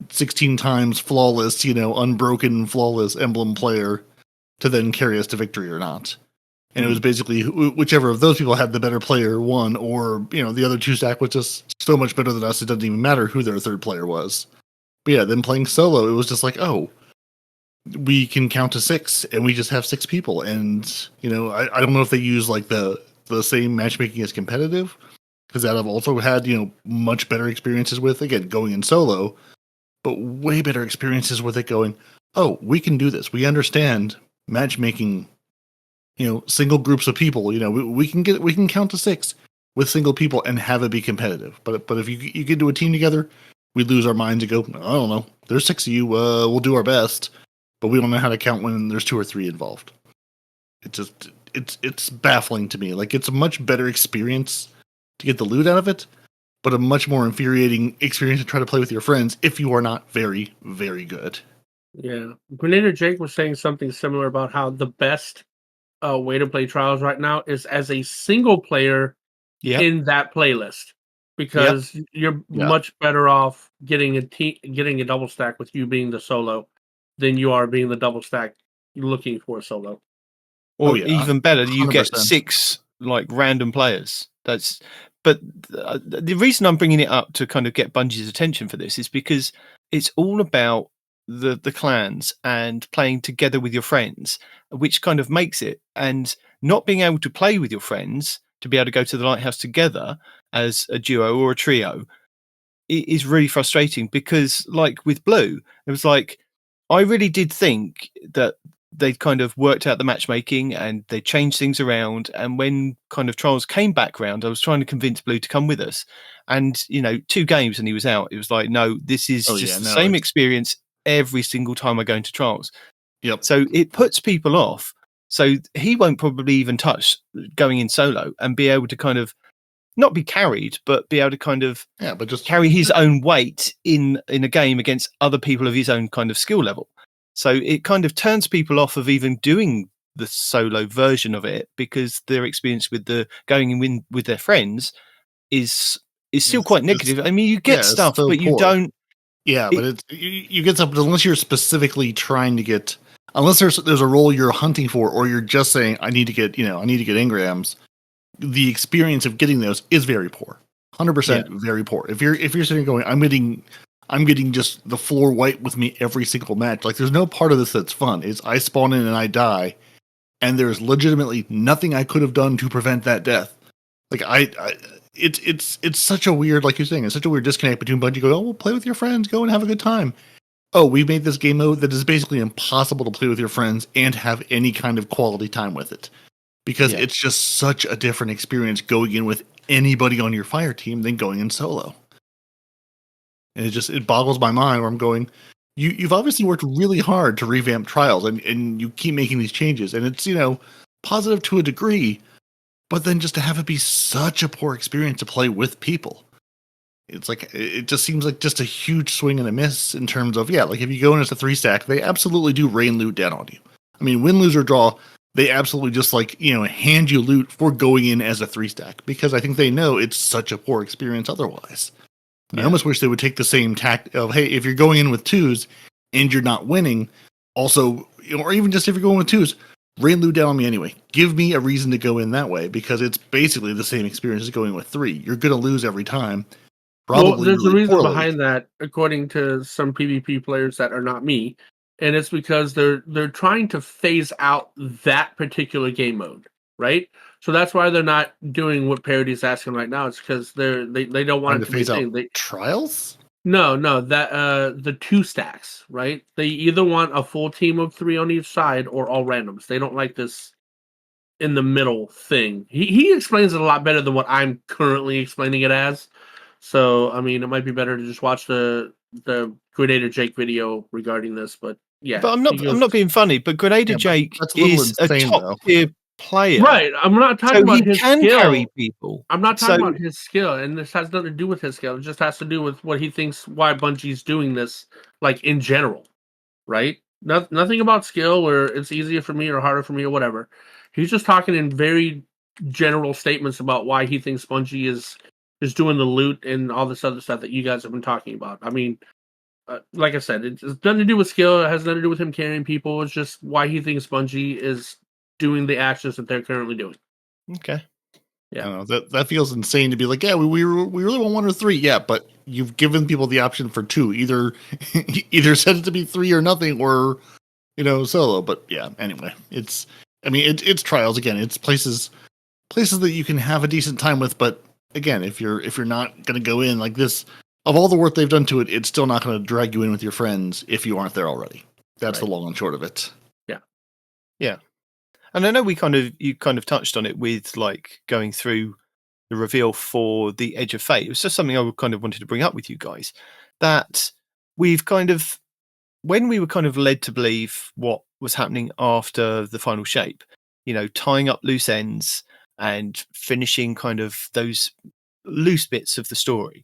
16 times flawless, unbroken, flawless emblem player to then carry us to victory or not. And it was basically whichever of those people had the better player won, or, the other 2-stack was just so much better than us, it doesn't even matter who their third player was. But yeah, then playing solo, it was just like, oh, we can count to 6 and we just have 6 people. And, I don't know if they use like the same matchmaking as competitive, because that I've also had, much better experiences with, again, going in solo, but way better experiences with it going, oh, we can do this. We understand matchmaking, single groups of people, we can count to 6 with single people and have it be competitive. But if you get to a team together, we lose our minds and go, I don't know, there's 6 of you, we'll do our best, but we don't know how to count when there's 2 or 3 involved. It's baffling to me. Like, it's a much better experience to get the loot out of it, but a much more infuriating experience to try to play with your friends if you are not very, very good.
Yeah. Grenader Jake was saying something similar about how the best way to play Trials right now is as a single player in that playlist, because you're much better off getting a double stack with you being the solo than you are being the double stack looking for a solo.
Or even better, you
100%.
get 6 like random players. But the reason I'm bringing it up to kind of get Bungie's attention for this is because it's all about the clans and playing together with your friends, which kind of makes it. And not being able to play with your friends to be able to go to the lighthouse together as a duo or a trio is really frustrating, because like with Blue, it was like, I really did think that they'd kind of worked out the matchmaking and they changed things around. And when kind of Trials came back round, I was trying to convince Blue to come with us. And, 2 games and he was out. It was like, no, this is the same experience every single time I go into Trials.
Yep.
So it puts people off. So he won't probably even touch going in solo and be able to kind of not be carried, but be able to kind of
but just
carry his own weight in a game against other people of his own kind of skill level. So it kind of turns people off of even doing the solo version of it, because their experience with the going in with their friends is still quite negative. I mean, you get stuff, but you don't.
Yeah, but you get stuff, but unless you're specifically trying to get, unless there's a role you're hunting for, or you're just saying I need to get engrams, the experience of getting those is very poor. 100% very poor. If you're sitting going, I'm getting just the floor white with me every single match. Like, there's no part of this that's fun. It's I spawn in and I die, and there's legitimately nothing I could have done to prevent that death. Like, it's such a weird, like you're saying, it's such a weird disconnect between Bungie going, oh, well, play with your friends, go and have a good time. Oh, we made this game mode that is basically impossible to play with your friends and have any kind of quality time with it, because it's just such a different experience going in with anybody on your fire team than going in solo. And it boggles my mind, where I'm going, you've obviously worked really hard to revamp Trials, and you keep making these changes, and it's, positive to a degree, but then just to have it be such a poor experience to play with people. It's like, it just seems like just a huge swing and a miss in terms of, like, if you go in as a 3-stack, they absolutely do rain loot down on you. I mean, win, lose, or draw, they absolutely just hand you loot for going in as a 3-stack, because I think they know it's such a poor experience otherwise. I almost wish they would take the same tact of, hey, if you're going in with 2s and you're not winning, also, or even just if you're going with 2s, rain loot down on me anyway. Give me a reason to go in that way, because it's basically the same experience as going with 3. You're going to lose every time. Probably
there's
really
a reason
poorly.
behind that, according to some PvP players that are not me, and it's because they're trying to phase out that particular game mode, right? So that's why they're not doing what Peroty's asking right now. It's because they don't want it to
phase
be
out Trials.
No, that the 2 stacks, right? They either want a full team of 3 on each side or all randoms. They don't like this in the middle thing. He explains it a lot better than what I'm currently explaining it as. So, I mean, it might be better to just watch the Grenader Jake video regarding this, but yeah.
But
he goes-
I'm not being funny, but Grenader
Yeah, but
Jake
that's a little
is a
insane,
top tier player.
Right, I'm not talking
So
about
he
his
can
skill.
carry people.
I'm not
So-
talking about his skill, and this has nothing to do with his skill. It just has to do with what he thinks why Bungie's doing this, like in general, right? Nothing about skill or it's easier for me or harder for me or whatever. He's just talking in very general statements about why he thinks Bungie is doing the loot and all this other stuff that you guys have been talking about. I mean, like I said, it's nothing to do with skill. It has nothing to do with him carrying people. It's just why he thinks Bungie is doing the actions that they're currently doing.
Okay.
Yeah.
I don't know, that feels insane to be like, yeah, we really want 1 or 3, yeah, but you've given people the option for 2, either set it to be 3 or nothing, or solo. But yeah, anyway, it's Trials again. It's places that you can have a decent time with, but again, if you're not going to go in like this, of all the work they've done to it, it's still not going to drag you in with your friends if you aren't there already. That's the long and short of it.
Yeah. And I know you kind of touched on it with like going through the reveal for the Edge of Fate. It was just something I kind of wanted to bring up with you guys, that we've kind of, when we were kind of led to believe what was happening after the final shape, tying up loose ends and finishing kind of those loose bits of the story.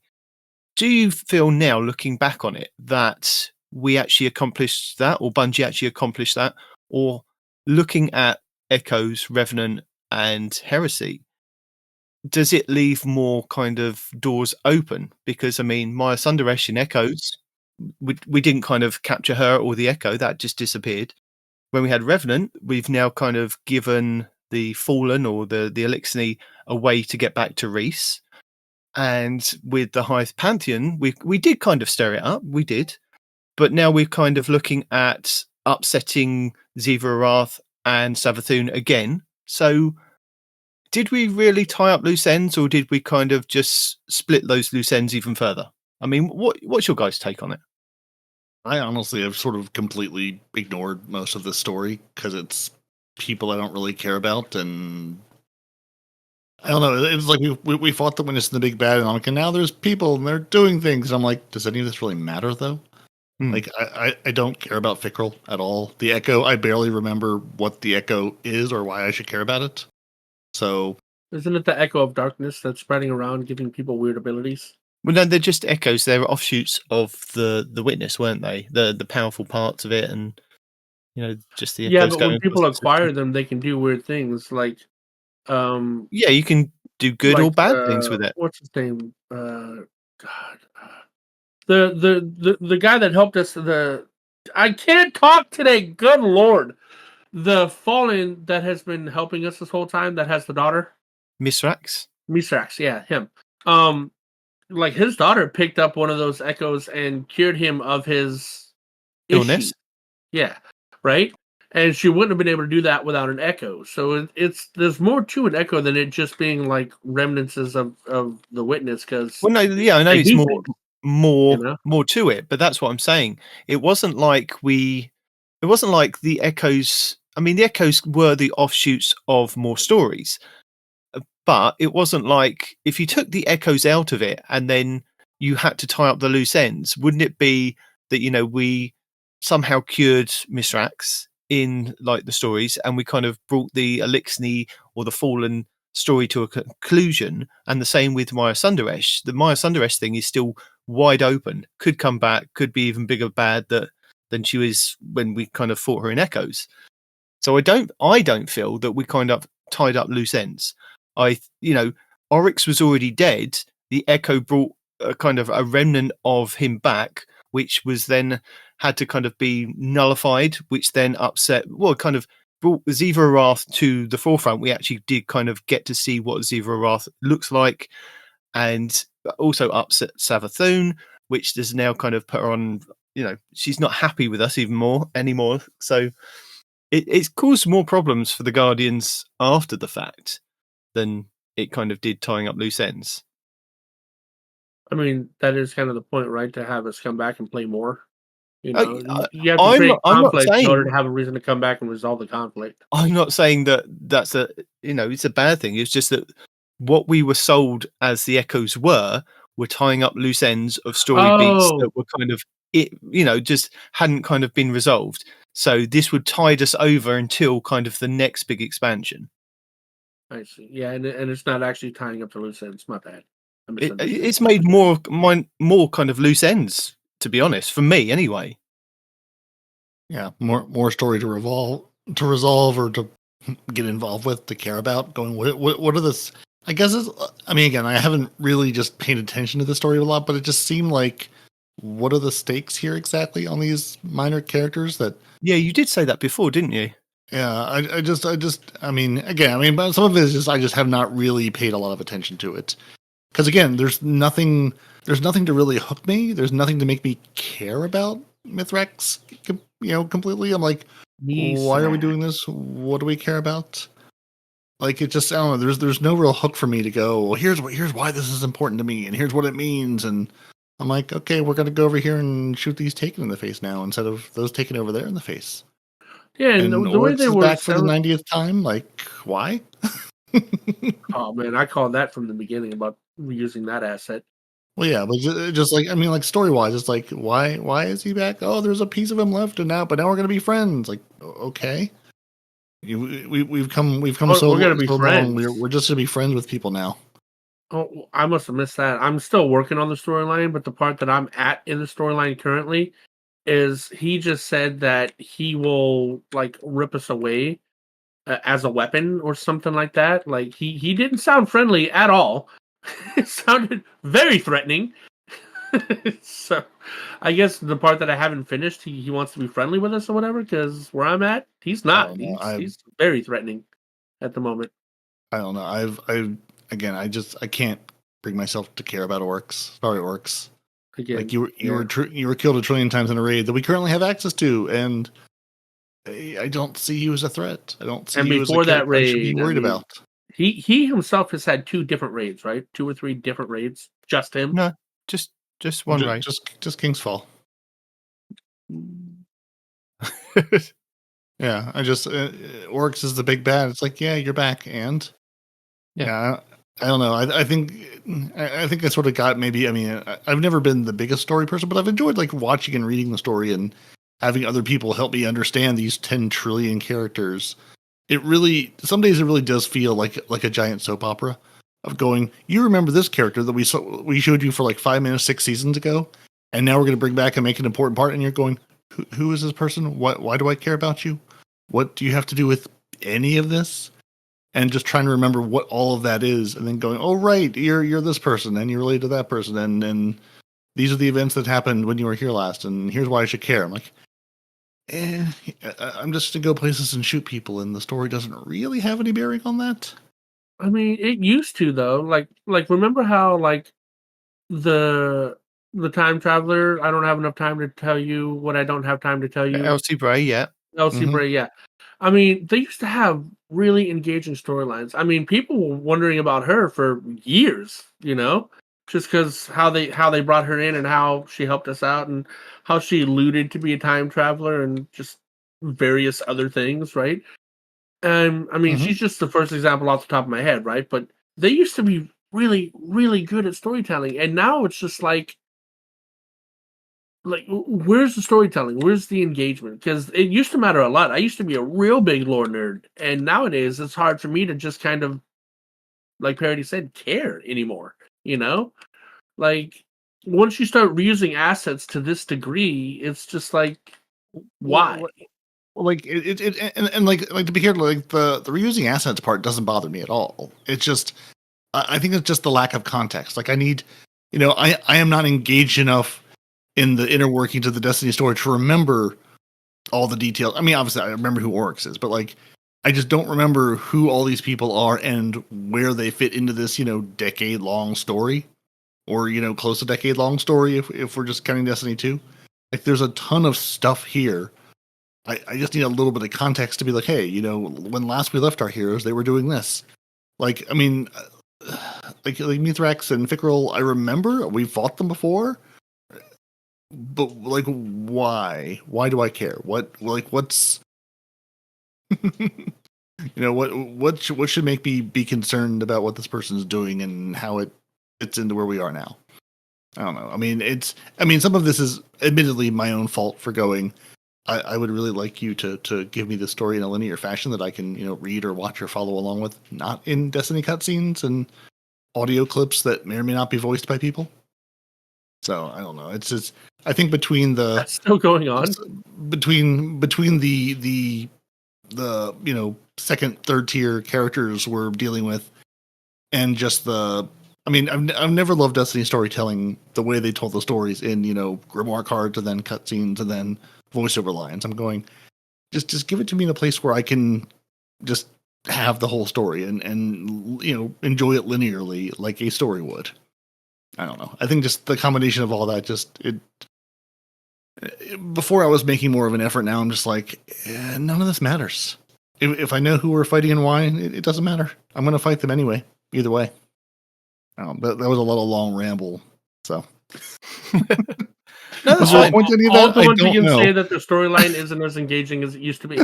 Do you feel now, looking back on it, that we actually accomplished that, or Bungie actually accomplished that, or looking at Echoes, Revenant, and Heresy, does it leave more kind of doors open? Because I mean, Maya Sundaresh in Echoes, we didn't kind of capture her or the Echo, that just disappeared. When we had Revenant, we've now kind of given the Fallen or the Elixir a way to get back to Reese. And with the Hive Pantheon, we did kind of stir it up, we did. But now we're kind of looking at upsetting Ziva Arath and Savathun again. So did we really tie up loose ends, or did we kind of just split those loose ends even further? I mean, what's your guys' take on it?
I honestly have sort of completely ignored most of this story because it's people I don't really care about, and I don't know. It's like we fought the witness in the big bad, and I'm like, and now there's people and they're doing things. And I'm like, does any of this really matter though? Like, I don't care about Fickrel at all. The Echo, I barely remember what the Echo is or why I should care about it. So,
isn't it the Echo of Darkness that's spreading around, giving people weird abilities?
Well, no, they're just echoes. They're offshoots of the witness, weren't they? The powerful parts of it, and just the echoes.
But when people acquire them, they can do weird things. Like,
yeah, you can do good or bad things with it.
What's his name? God, the guy that helped us. I can't talk today. Good Lord, the Fallen that has been helping us this whole time. That has the daughter.
Misrax,
yeah, him. Like his daughter picked up one of those echoes and cured him of his
illness.
issue. Yeah, right. And she wouldn't have been able to do that without an echo. So there's more to an echo than it just being like remnants of the witness. Because
I know it's more to it, but that's what I'm saying. It wasn't like the echoes. I mean, the echoes were the offshoots of more stories. But it wasn't like, if you took the echoes out of it and then you had to tie up the loose ends, wouldn't it be that, we somehow cured Misrax in like the stories, and we kind of brought the Elixir or the Fallen story to a conclusion? And the same with Maya Sundaresh. The Maya Sundaresh thing is still wide open, could come back, could be even bigger bad than she was when we kind of fought her in Echoes. So I don't feel that we kind of tied up loose ends. Oryx was already dead. The Echo brought a kind of a remnant of him back, which was then had to kind of be nullified, which then kind of brought Ziva Arath to the forefront. We actually did kind of get to see what Ziva Arath looks like, and also upset Savathun, which has now kind of put her on, she's not happy with us anymore. So it's caused more problems for the Guardians after the fact than it kind of did tying up loose ends.
I mean, that is kind of the point, right? To have us come back and play more. You
I-
know, you have to create
I'm not
conflict in order to
saying
have a reason to come back and resolve the conflict.
I'm not saying that that's it's a bad thing. It's just that what we were sold as the Echoes were tying up loose ends of story beats that
Oh,
were kind of just hadn't kind of been resolved. So this would tide us over until kind of the next big expansion.
I see. Yeah, and it's not actually tying up the loose ends. My bad. I misunderstood.
It's made more kind of loose ends, to be honest, for me anyway.
Yeah, more story to resolve or to get involved with, to care about. Going, what are this? I guess I mean, again, I haven't really just paid attention to the story a lot, but it just seemed like, what are the stakes here exactly on these minor characters? That
Yeah, you did say that before, didn't you?
yeah, I mean, again, but some of it is just I just have not really paid a lot of attention to it, because again, there's nothing to really hook me. There's nothing to make me care about Mithrax, completely. I'm like, why are we doing this? What do we care about? Like, it just, I don't know. There's no real hook for me to go, well, here's why this is important to me, and here's what it means. And I'm like, okay, we're gonna go over here and shoot these taken in the face now instead of those taken over there in the face.
Yeah, and
And
the way
Oryx
they
is
were
back for the
selling.
90th time. Like, why?
Oh man, I called that from the beginning about using that asset.
Well, yeah, but just like, I mean, like, story wise, it's like, why is he back? Oh, there's a piece of him left, and but now we're gonna be friends. Like, okay, we've come so
We're gonna be
so long.
friends.
We're just gonna be friends with people now.
Oh, I must have missed that. I'm still working on the storyline, but the part that I'm at in the storyline currently is he just said that he will like rip us away as a weapon or something like that. Like he didn't sound friendly at all. It sounded very threatening. So I guess the part that I haven't finished, he wants to be friendly with us or whatever, because where I'm at, he's
I
not.
don't know.
He's very threatening at the moment.
I don't know. Again, I can't bring myself to care about Oryx. Sorry, Oryx.
Again,
Like you were killed a trillion times in a raid that we currently have access to, and I don't see you as a threat. I don't see
and
you as a
before that
character I should be
raid,
worried about.
He himself has had 2 different raids, right? 2 or 3 different raids. Just him.
No, just one raid.
Just King's Fall. Yeah, Oryx is the big bad. It's like, yeah, you're back, and yeah, I don't know. I think that's what it got. Maybe, I mean, I've never been the biggest story person, but I've enjoyed like watching and reading the story and having other people help me understand these 10 trillion characters. Some days it really does feel like a giant soap opera of going, you remember this character that we showed you for like 5 minutes 6 seasons ago, and now we're going to bring back and make an important part, and you're going, who is this person? Why do I care about you? What do you have to do with any of this? And just trying to remember what all of that is, and then going, oh right, you're this person, and you're related to that person, and these are the events that happened when you were here last, and here's why I should care. I'm like, I'm just to go places and shoot people, and the story doesn't really have any bearing on that.
I mean, it used to though. Like remember how like the time traveler, I don't have enough time to tell you what I don't have time to tell you.
Elsie Bray, yeah.
Elsie Bray, yeah. I mean, they used to have really engaging storylines. I mean, people were wondering about her for years, just because how they brought her in and how she helped us out and how she alluded to be a time traveler and just various other things, right? And I mean, she's just the first example off the top of my head, right? But they used to be really, really good at storytelling, and now it's just like where's the storytelling? Where's the engagement? Because it used to matter a lot. I used to be a real big lore nerd, and nowadays it's hard for me to just kind of, like Peroty said, care anymore. Like once you start reusing assets to this degree, it's just like, why?
Well, like and like to be here, like the reusing assets part doesn't bother me at all. It's just I think it's just the lack of context. Like I need, I am not engaged enough in the inner workings of the Destiny story to remember all the details. I mean, obviously I remember who Oryx is, but like I just don't remember who all these people are and where they fit into this, decade-long story, or close to decade-long story if we're just counting Destiny 2. Like there's a ton of stuff here. I just need a little bit of context to be like, hey, when last we left our heroes, they were doing this. Like, I mean, like Mithrax and Fickrel, I remember we fought them before, but like, why? Why do I care? What's what should make me be concerned about what this person's doing and how it fits into where we are now? I don't know. I mean, some of this is admittedly my own fault for going. I would really like you to give me the story in a linear fashion that I can, read or watch or follow along with, not in Destiny cutscenes and audio clips that may or may not be voiced by people. So I don't know. It's just, I think between the
That's still going on.
between the second, third tier characters we're dealing with, and just I've never loved Destiny storytelling the way they told the stories in, grimoire cards and then cutscenes and then voiceover lines. I'm going, just give it to me in a place where I can just have the whole story and enjoy it linearly like a story would. I don't know. I think just the combination of all that, before I was making more of an effort. Now I'm just like, none of this matters. If I know who we're fighting and why, it doesn't matter. I'm going to fight them anyway, either way. That was a lot of long ramble. So,
no,
all the ones we can say that the storyline isn't as engaging as it used to be.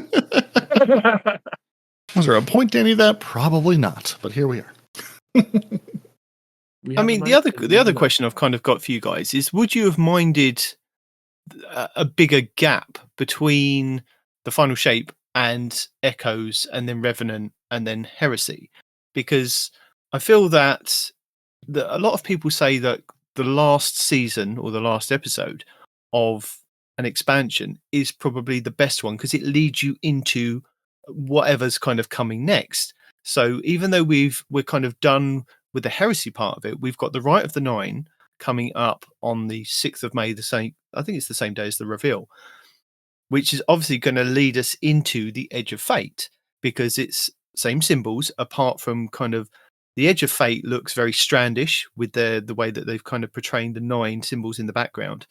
Was there a point to any of that? Probably not. But here we are.
I mean, the other question I've kind of got for you guys is: would you have minded a bigger gap between the Final Shape and Echoes, and then Revenant, and then Heresy? Because I feel that a lot of people say that the last season or the last episode of an expansion is probably the best one because it leads you into whatever's kind of coming next. So even though we're kind of done with the Heresy part of it, we've got the Rite of the Nine coming up on the 6th of May, I think it's the same day as the reveal, which is obviously going to lead us into the Edge of Fate because it's same symbols, apart from kind of the Edge of Fate looks very Strandish with the way that they've kind of portrayed the 9 symbols in the background.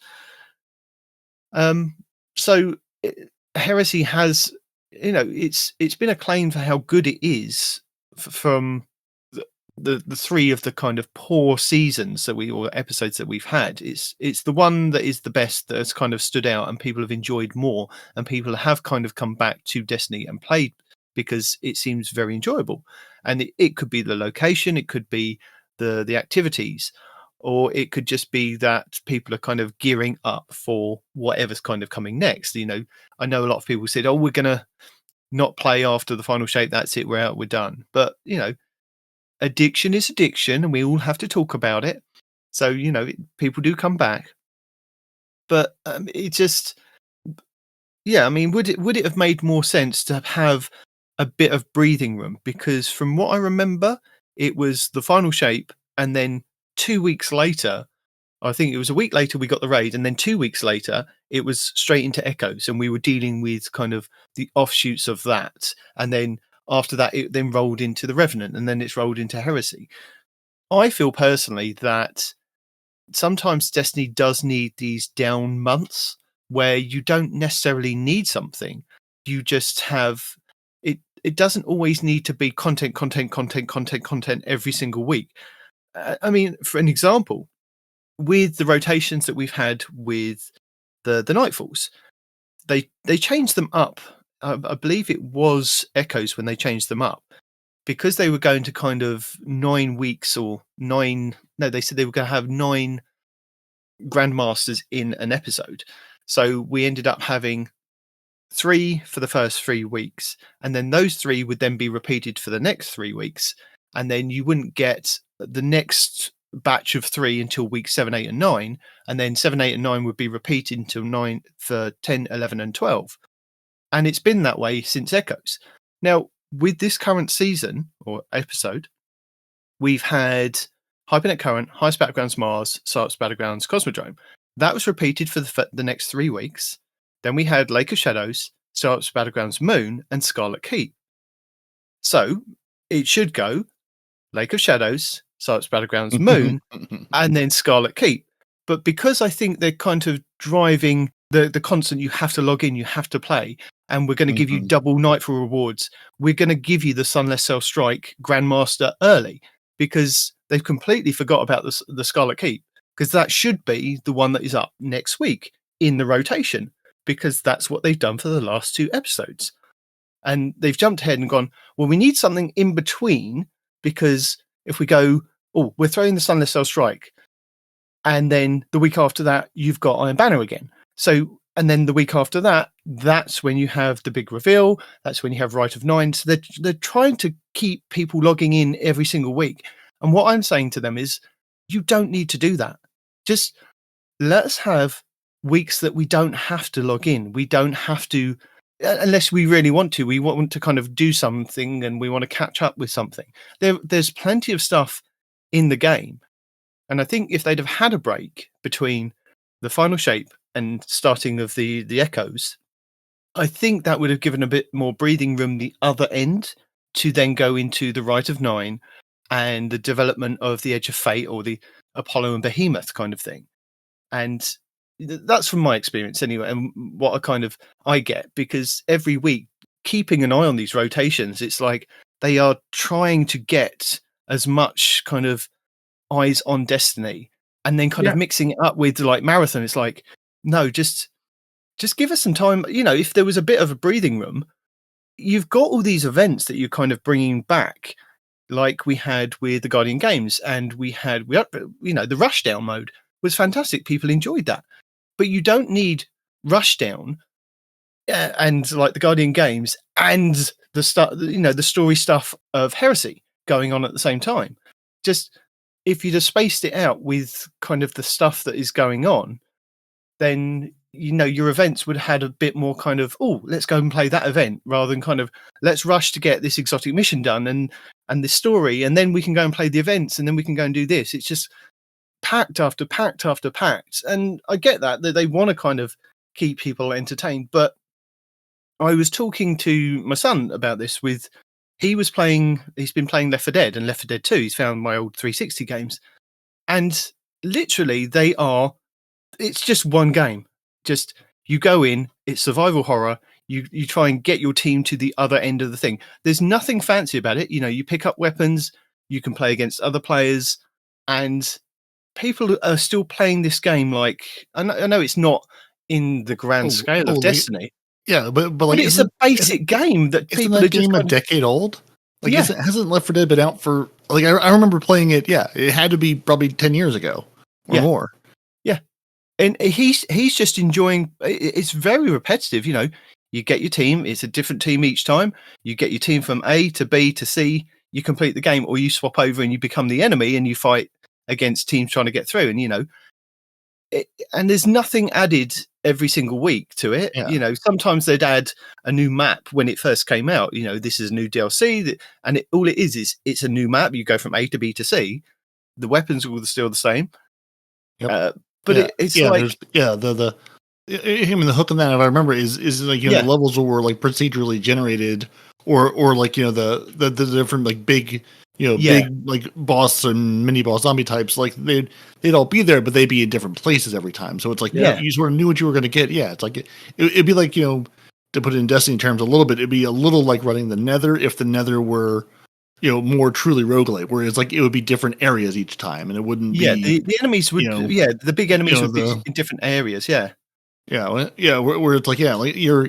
So Heresy has, it's been acclaimed for how good it is from the 3 of the kind of poor seasons or episodes that we've had. It's the one that is the best, that has kind of stood out and people have enjoyed more, and people have kind of come back to Destiny and played because it seems very enjoyable. And it could be the location, it could be the activities, or it could just be that people are kind of gearing up for whatever's kind of coming next. I know a lot of people said, we're going to not play after the Final Shape, that's it, we're out, we're done. But, addiction is addiction, and we all have to talk about it. So, people do come back. But it just, would it have made more sense to have a bit of breathing room? Because from what I remember, it was the Final Shape, and then 2 weeks later, I think it was a week later, we got the raid, and then 2 weeks later, it was straight into Echoes, and we were dealing with kind of the offshoots of that. And then after that, it then rolled into the Revenant, and then it's rolled into Heresy. I feel personally that sometimes Destiny does need these down months where you don't necessarily need something. You just have it. It doesn't always need to be content every single week. I mean, for an example, with the rotations that we've had with the Nightfalls, they changed them up. I believe it was Echoes when they changed them up, because they were going to kind of 9 weeks or 9. No, they said they were going to have 9 Grandmasters in an episode. So we ended up having 3 for the first 3 weeks, and then those 3 would then be repeated for the next 3 weeks, and then you wouldn't get the next batch of 3 until week 7, 8, and 9, and then 7, 8, and 9 would be repeated until 9 for 10, 11, and 12. And it's been that way since Echoes. Now, with this current season or episode, we've had Hypernet Current, Highest Battlegrounds Mars, Psyops Battlegrounds Cosmodrome. That was repeated for the next 3 weeks. Then we had Lake of Shadows, Psyops Battlegrounds Moon, and Scarlet Keep. So it should go Lake of Shadows, Psyops Battlegrounds Moon, and then Scarlet Keep. But because I think they're kind of driving the constant, you have to log in, you have to play, and we're going to give you double Nightfall rewards, we're going to give you the Sunless Cell Strike Grandmaster early, because they've completely forgot about the Scarlet Keep, because that should be the one that is up next week in the rotation, because that's what they've done for the last 2 episodes. And they've jumped ahead and gone, well, we need something in between, because if we go, oh, we're throwing the Sunless Cell Strike, and then the week after that, you've got Iron Banner again. So, and then the week after that, that's when you have the big reveal. That's when you have Rite of Nine. So they're trying to keep people logging in every single week. And what I'm saying to them is, you don't need to do that. Just let us have weeks that we don't have to log in. We don't have to, unless we really want to. We want to kind of do something and we want to catch up with something. There's plenty of stuff in the game. And I think if they'd have had a break between the final shape and starting of the Echoes, I think that would have given a bit more breathing room the other end to then go into the Rite of Nine and the development of the Edge of Fate, or the Apollo and Behemoth kind of thing. And that's from my experience anyway, and what I get, because every week, keeping an eye on these rotations, it's like they are trying to get as much kind of eyes on Destiny, and then kind of mixing it up with like Marathon. It's like, no, just give us some time. You know, if there was a bit of a breathing room, you've got all these events that you're kind of bringing back, like we had with the Guardian Games, and we had, you know, the Rushdown mode was fantastic. People enjoyed that, but you don't need Rushdown and like the Guardian Games and the stuff, you know, the story stuff of Heresy going on at the same time. Just, if you'd have spaced it out with kind of the stuff that is going on, then, you know, your events would have had a bit more kind of, oh, let's go and play that event, rather than kind of, let's rush to get this exotic mission done and this story, and then we can go and play the events, and then we can go and do this. It's just packed after packed after packed. And I get that they want to kind of keep people entertained. But I was talking to my son about this he's been playing Left 4 Dead and Left 4 Dead 2. He's found my old 360 games. And literally it's just one game. Just, you go in, it's survival horror. You try and get your team to the other end of the thing. There's nothing fancy about it. You know, you pick up weapons, you can play against other players, and people are still playing this game like, I know it's not in the grand scale of Destiny.
Yeah, but like,
it's a basic game that people are just
a decade old. Like, hasn't Left 4 Dead been out for, like, I remember playing it. Yeah, it had to be probably 10 years ago or more.
Yeah, and he's just enjoying. It's very repetitive. You know, you get your team. It's a different team each time. You get your team from A to B to C. You complete the game, or you swap over and you become the enemy and you fight against teams trying to get through. And, you know, and there's nothing added every single week to it. You know, sometimes they'd add a new map when it first came out. You know, this is a new DLC, and all it is it's a new map. You go from A to B to C. The weapons are all still the same. Yep. But it's like,
the hook on that, if I remember, is like, you know, the levels were like procedurally generated, or like, you know, the different like big, you know, big like boss and mini boss zombie types, like they'd all be there, but they'd be in different places every time. So it's like, you sort of knew what you were going to get. Yeah, it's like it'd be like, you know, to put it in Destiny terms a little bit, it'd be a little like running the Nether if the Nether were, you know, more truly roguelite, whereas like it would be different areas each time, and it wouldn't be.
The enemies would, the big enemies would be in different areas. Where it's like, like you're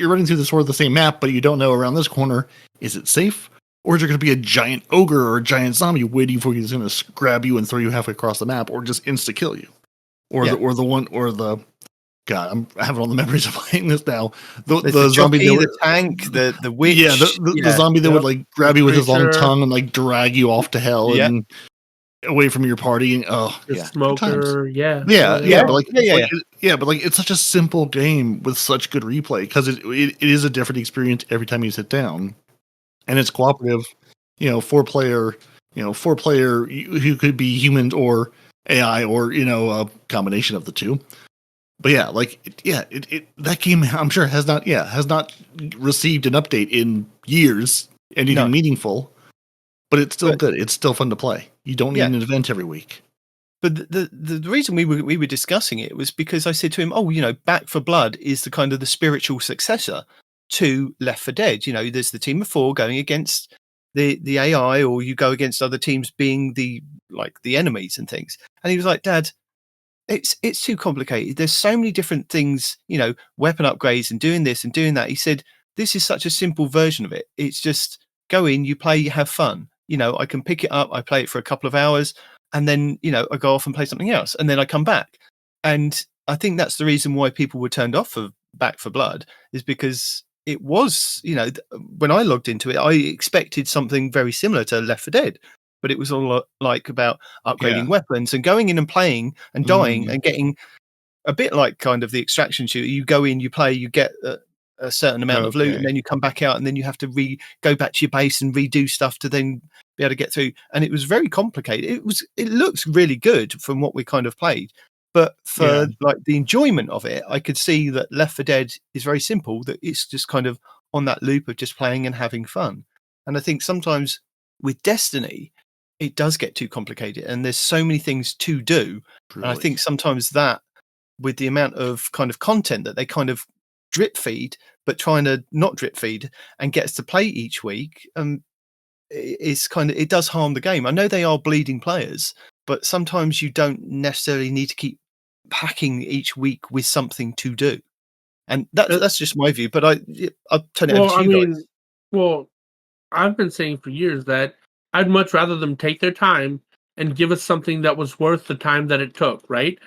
running through the sort of the same map, but you don't know around this corner, is it safe? Or is there going to be a giant ogre or a giant zombie waiting for you that's going to grab you and throw you halfway across the map, or just insta kill you? God, I'm having all the memories of playing this now. The zombie, the tank, the witch,
the zombie that would like grab you with his long tongue and like drag you off to hell and away from your party. And
the smoker,
but like it's such a simple game with such good replay, because it is a different experience every time you sit down. And it's cooperative, you know, 4-player, who could be humans or AI, or, you know, a combination of the two. But that game, I'm sure, has not received an update in years, anything meaningful. But it's still good. It's still fun to play. You don't need an event every week.
But the reason we were discussing it was because I said to him, you know, Back 4 Blood is the kind of the spiritual successor to Left 4 Dead. You know, there's the team of 4 going against the AI, or you go against other teams being the enemies and things. And he was like, Dad, it's too complicated. There's so many different things, weapon upgrades and doing this and doing that. He said, this is such a simple version of it. It's just go in, you play, you have fun. I can pick it up, I play it for a couple of hours, and then, I go off and play something else, and then I come back. And I think that's the reason why people were turned off of Back 4 Blood, is because it was, when I logged into it, I expected something very similar to Left 4 Dead, but it was all like about upgrading weapons and going in and playing and dying and getting a bit like kind of the extraction shooter. You go in, you play, you get a certain amount of loot, and then you come back out, and then you have to go back to your base and redo stuff to then be able to get through. And it was very complicated. It looks really good from what we kind of played. But for the enjoyment of it, I could see that Left 4 Dead is very simple, that it's just kind of on that loop of just playing and having fun. And I think sometimes with Destiny, it does get too complicated and there's so many things to do. Really? And I think sometimes that, with the amount of kind of content that they kind of drip feed, but trying to not drip feed and get us to play each week, it does harm the game. I know they are bleeding players, but sometimes you don't necessarily need to keep packing each week with something to do. And that's just my view, but I'll turn it over to you guys.
Well, I've been saying for years that I'd much rather them take their time and give us something that was worth the time that it took, right?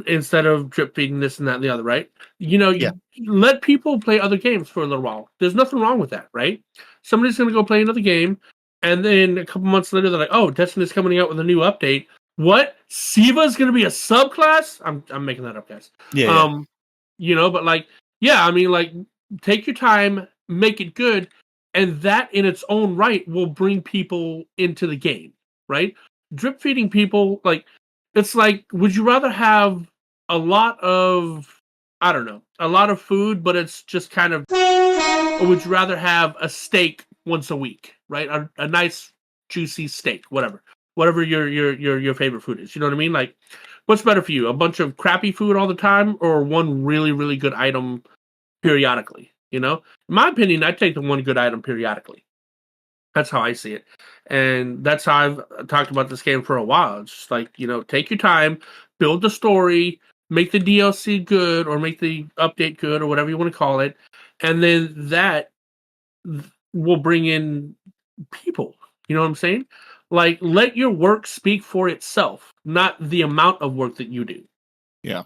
Instead of drip feeding this and that and the other, right? You let people play other games for a little while. There's nothing wrong with that, right? Somebody's going to go play another game, and then a couple months later, they're like, oh, Destiny's coming out with a new update. What? Siva's going to be a subclass? I'm making that up, guys. But take your time, make it good, and that in its own right will bring people into the game, right? Drip feeding people, it's like, would you rather have a lot of food, but it's just kind of, or would you rather have a steak once a week, right? A nice juicy steak, whatever your favorite food is. You know what I mean? Like, what's better for you? A bunch of crappy food all the time, or one really, really good item periodically? In my opinion, I'd take the one good item periodically. That's how I see it. And that's how I've talked about this game for a while. It's just like, take your time, build the story, make the DLC good, or make the update good, or whatever you want to call it. And then that will bring in people. You know what I'm saying? Like, let your work speak for itself, not the amount of work that you do.
Yeah.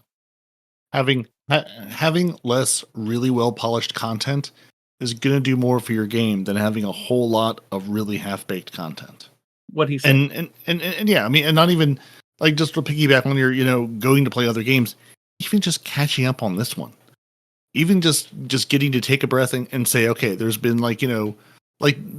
Having less really well polished content is going to do more for your game than having a whole lot of really half-baked content.
What he said.
And yeah, I mean, and not even like, just to piggyback on your, going to play other games, even just catching up on this one, even just getting to take a breath and say, okay, there's been like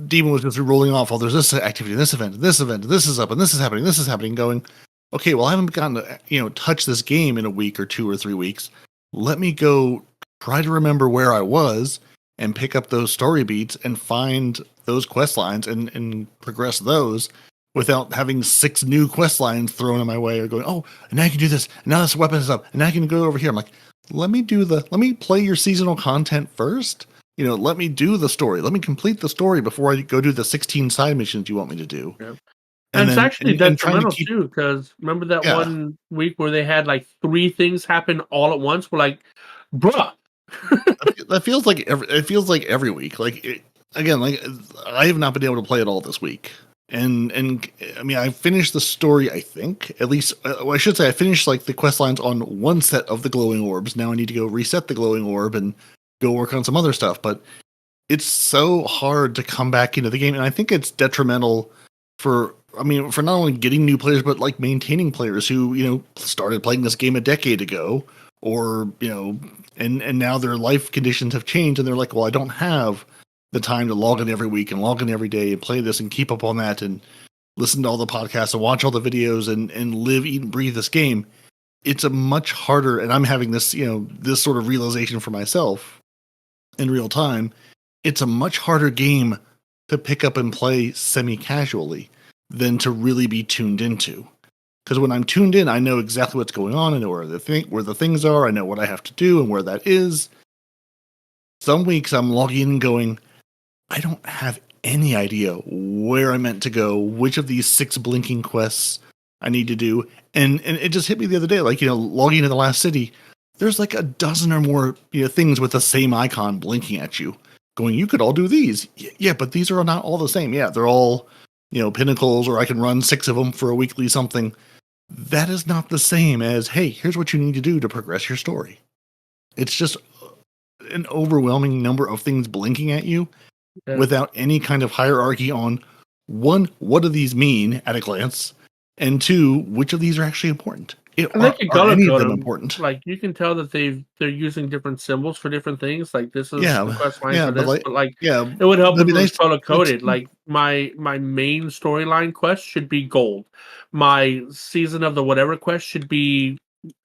Demon was just rolling off, there's this activity, this event, this is up, and this is happening, going, okay, well, I haven't gotten to, touch this game in a week or 2 or 3 weeks. Let me go try to remember where I was and pick up those story beats and find those quest lines and progress those without having 6 new quest lines thrown in my way, or going, oh, and now I can do this, and now this weapon is up, and now I can go over here. I'm like, let me play your seasonal content first. Let me do the story. Let me complete the story before I go do the 16 side missions you want me to do.
Yep. And it's actually detrimental too, because remember that one week where they had like 3 things happen all at once? We're like, bruh.
That feels like every week. Again, I have not been able to play it all this week. And I mean, I finished the story, I think. At least, I should say I finished the quest lines on one set of the glowing orbs. Now I need to go reset the glowing orb and go work on some other stuff, but it's so hard to come back into the game, and I think it's detrimental for not only getting new players, but maintaining players who started playing this game a decade ago, or and now their life conditions have changed, and they're like, well, I don't have the time to log in every week and log in every day and play this and keep up on that and listen to all the podcasts and watch all the videos and live, eat, and breathe this game. It's a much harder, and I'm having this this sort of realization for myself in real time. It's a much harder game to pick up and play semi-casually than to really be tuned into. Because when I'm tuned in, I know exactly what's going on. I know where the things are. I know what I have to do and where that is. Some weeks I'm logging in and going, I don't have any idea where I meant to go, which of these 6 blinking quests I need to do. And it just hit me the other day, like, logging into the last city, there's like a dozen or more things with the same icon blinking at you, going, you could all do these. Yeah, but these are not all the same. Yeah, they're all, pinnacles, or I can run 6 of them for a weekly something. That is not the same as, hey, here's what you need to do to progress your story. It's just an overwhelming number of things blinking at you without any kind of hierarchy on, 1, what do these mean at a glance? And 2, which of these are actually important? Are any of them important?
Like, you can tell that they're using different symbols for different things. Like, this is the quest line for this, it would help if it was color coded. Like, my main storyline quest should be gold. My season of the whatever quest should be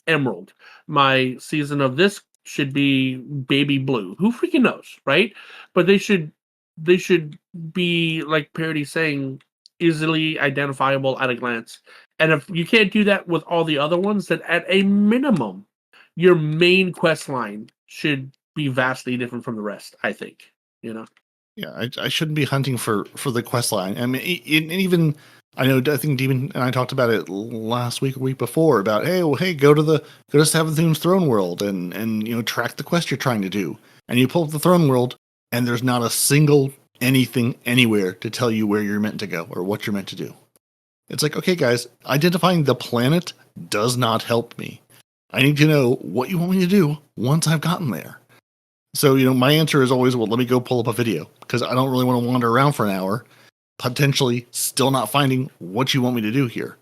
emerald. My season of this should be baby blue. Who freaking knows, right? But they should be, like Peroty saying, easily identifiable at a glance. And if you can't do that with all the other ones, then at a minimum, your main quest line should be vastly different from the rest, I think. Yeah,
I shouldn't be hunting for the quest line. I mean, even I think Demon and I talked about it last week or week before about, hey, go to Savathun's throne world and track the quest you're trying to do. And you pull up the throne world, and there's not a single anything anywhere to tell you where you're meant to go or what you're meant to do. It's like, okay, guys, identifying the planet does not help me. I need to know what you want me to do once I've gotten there. So, my answer is always, well, let me go pull up a video, because I don't really want to wander around for an hour, potentially still not finding what you want me to do here.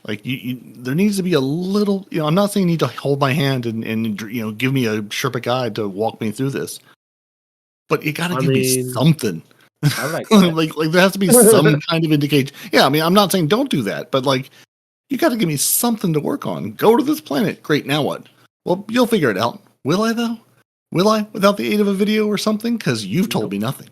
Like, there needs to be a little, I'm not saying you need to hold my hand and give me a Sherpa guide to walk me through this, but you got to give me something.
I like that.
like there has to be some kind of indication. Yeah, I mean, I'm not saying don't do that, but like, you got to give me something to work on. Go to this planet. Great. Now what? Well, you'll figure it out. Will I though? Will I, without the aid of a video or something? Because you've told me nothing.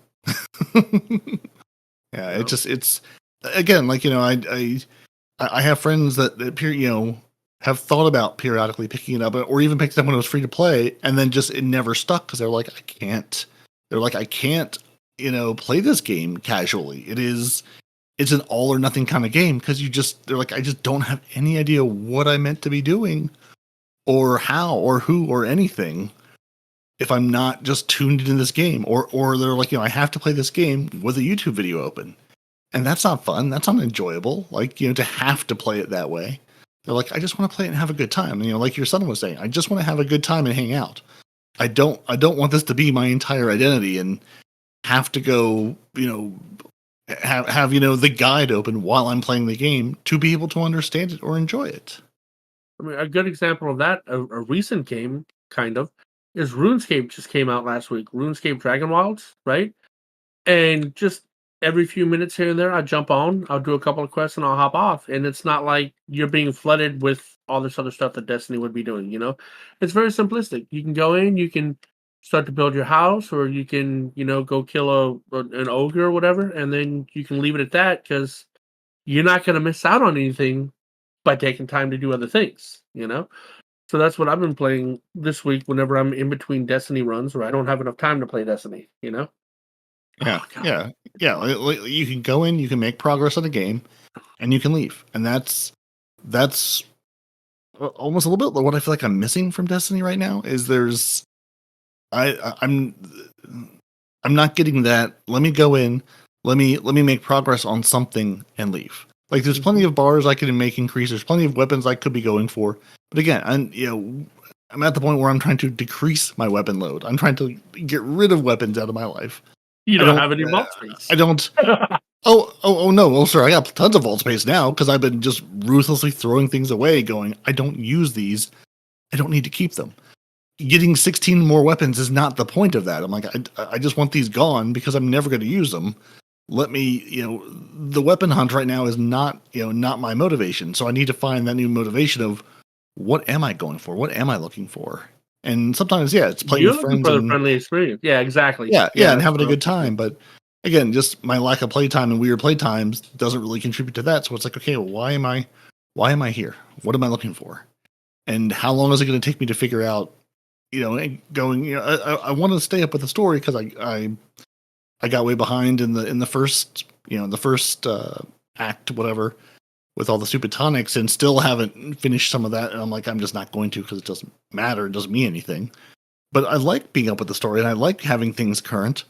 Yeah, it's again, like, I have friends that have thought about periodically picking it up, or even picked it up when it was free to play, and then just it never stuck because they're like, I can't. Play this game casually. It's an all or nothing kind of game, because they're like, I just don't have any idea what I meant to be doing, or how, or who, or anything, if I'm not just tuned into this game. Or they're like, I have to play this game with a YouTube video open, and that's not fun. That's not enjoyable. Like, to have to play it that way. They're like, I just want to play it and have a good time. Like your son was saying, I just want to have a good time and hang out. I don't want this to be my entire identity and have to go, have the guide open while I'm playing the game to be able to understand it or enjoy it.
I mean, a good example of that, a recent game, kind of, is RuneScape. Just came out last week. RuneScape Dragon Wilds, right? And just every few minutes here and there, I jump on, I'll do a couple of quests, and I'll hop off. And it's not like you're being flooded with all this other stuff that Destiny would be doing, It's very simplistic. You can go in, you can start to build your house, or you can, go kill an ogre or whatever, and then you can leave it at that, because you're not going to miss out on anything by taking time to do other things, So that's what I've been playing this week whenever I'm in between Destiny runs, where I don't have enough time to play Destiny,
Yeah, yeah. You can go in, you can make progress on the game, and you can leave. And that's almost a little bit what I feel like I'm missing from Destiny right now. Is I'm not getting that. Let me go in. Let me make progress on something and leave. Like, there's plenty of bars I can make increase. There's plenty of weapons I could be going for. But again, I'm at the point where I'm trying to decrease my weapon load. I'm trying to get rid of weapons out of my life.
You don't have any vault space.
I don't. Oh no. Well, sir, I got tons of vault space now, because I've been just ruthlessly throwing things away, going, I don't use these. I don't need to keep them. Getting 16 more weapons is not the point of that. I'm like, I just want these gone because I'm never going to use them. Let me, the weapon hunt right now is not my motivation. So I need to find that new motivation of, what am I going for? What am I looking for? And sometimes, it's playing with friends.
For the friendly experience. Yeah, exactly.
Yeah, and having a good time. But again, just my lack of playtime and weird playtimes doesn't really contribute to that. So it's like, okay, well, why am I here? What am I looking for? And how long is it going to take me to figure out, I want to stay up with the story, because I got way behind in the first act, whatever, with all the stupid tonics, and still haven't finished some of that. And I'm like, I'm just not going to because it doesn't matter. It doesn't mean anything. But I like being up with the story, and I like having things current.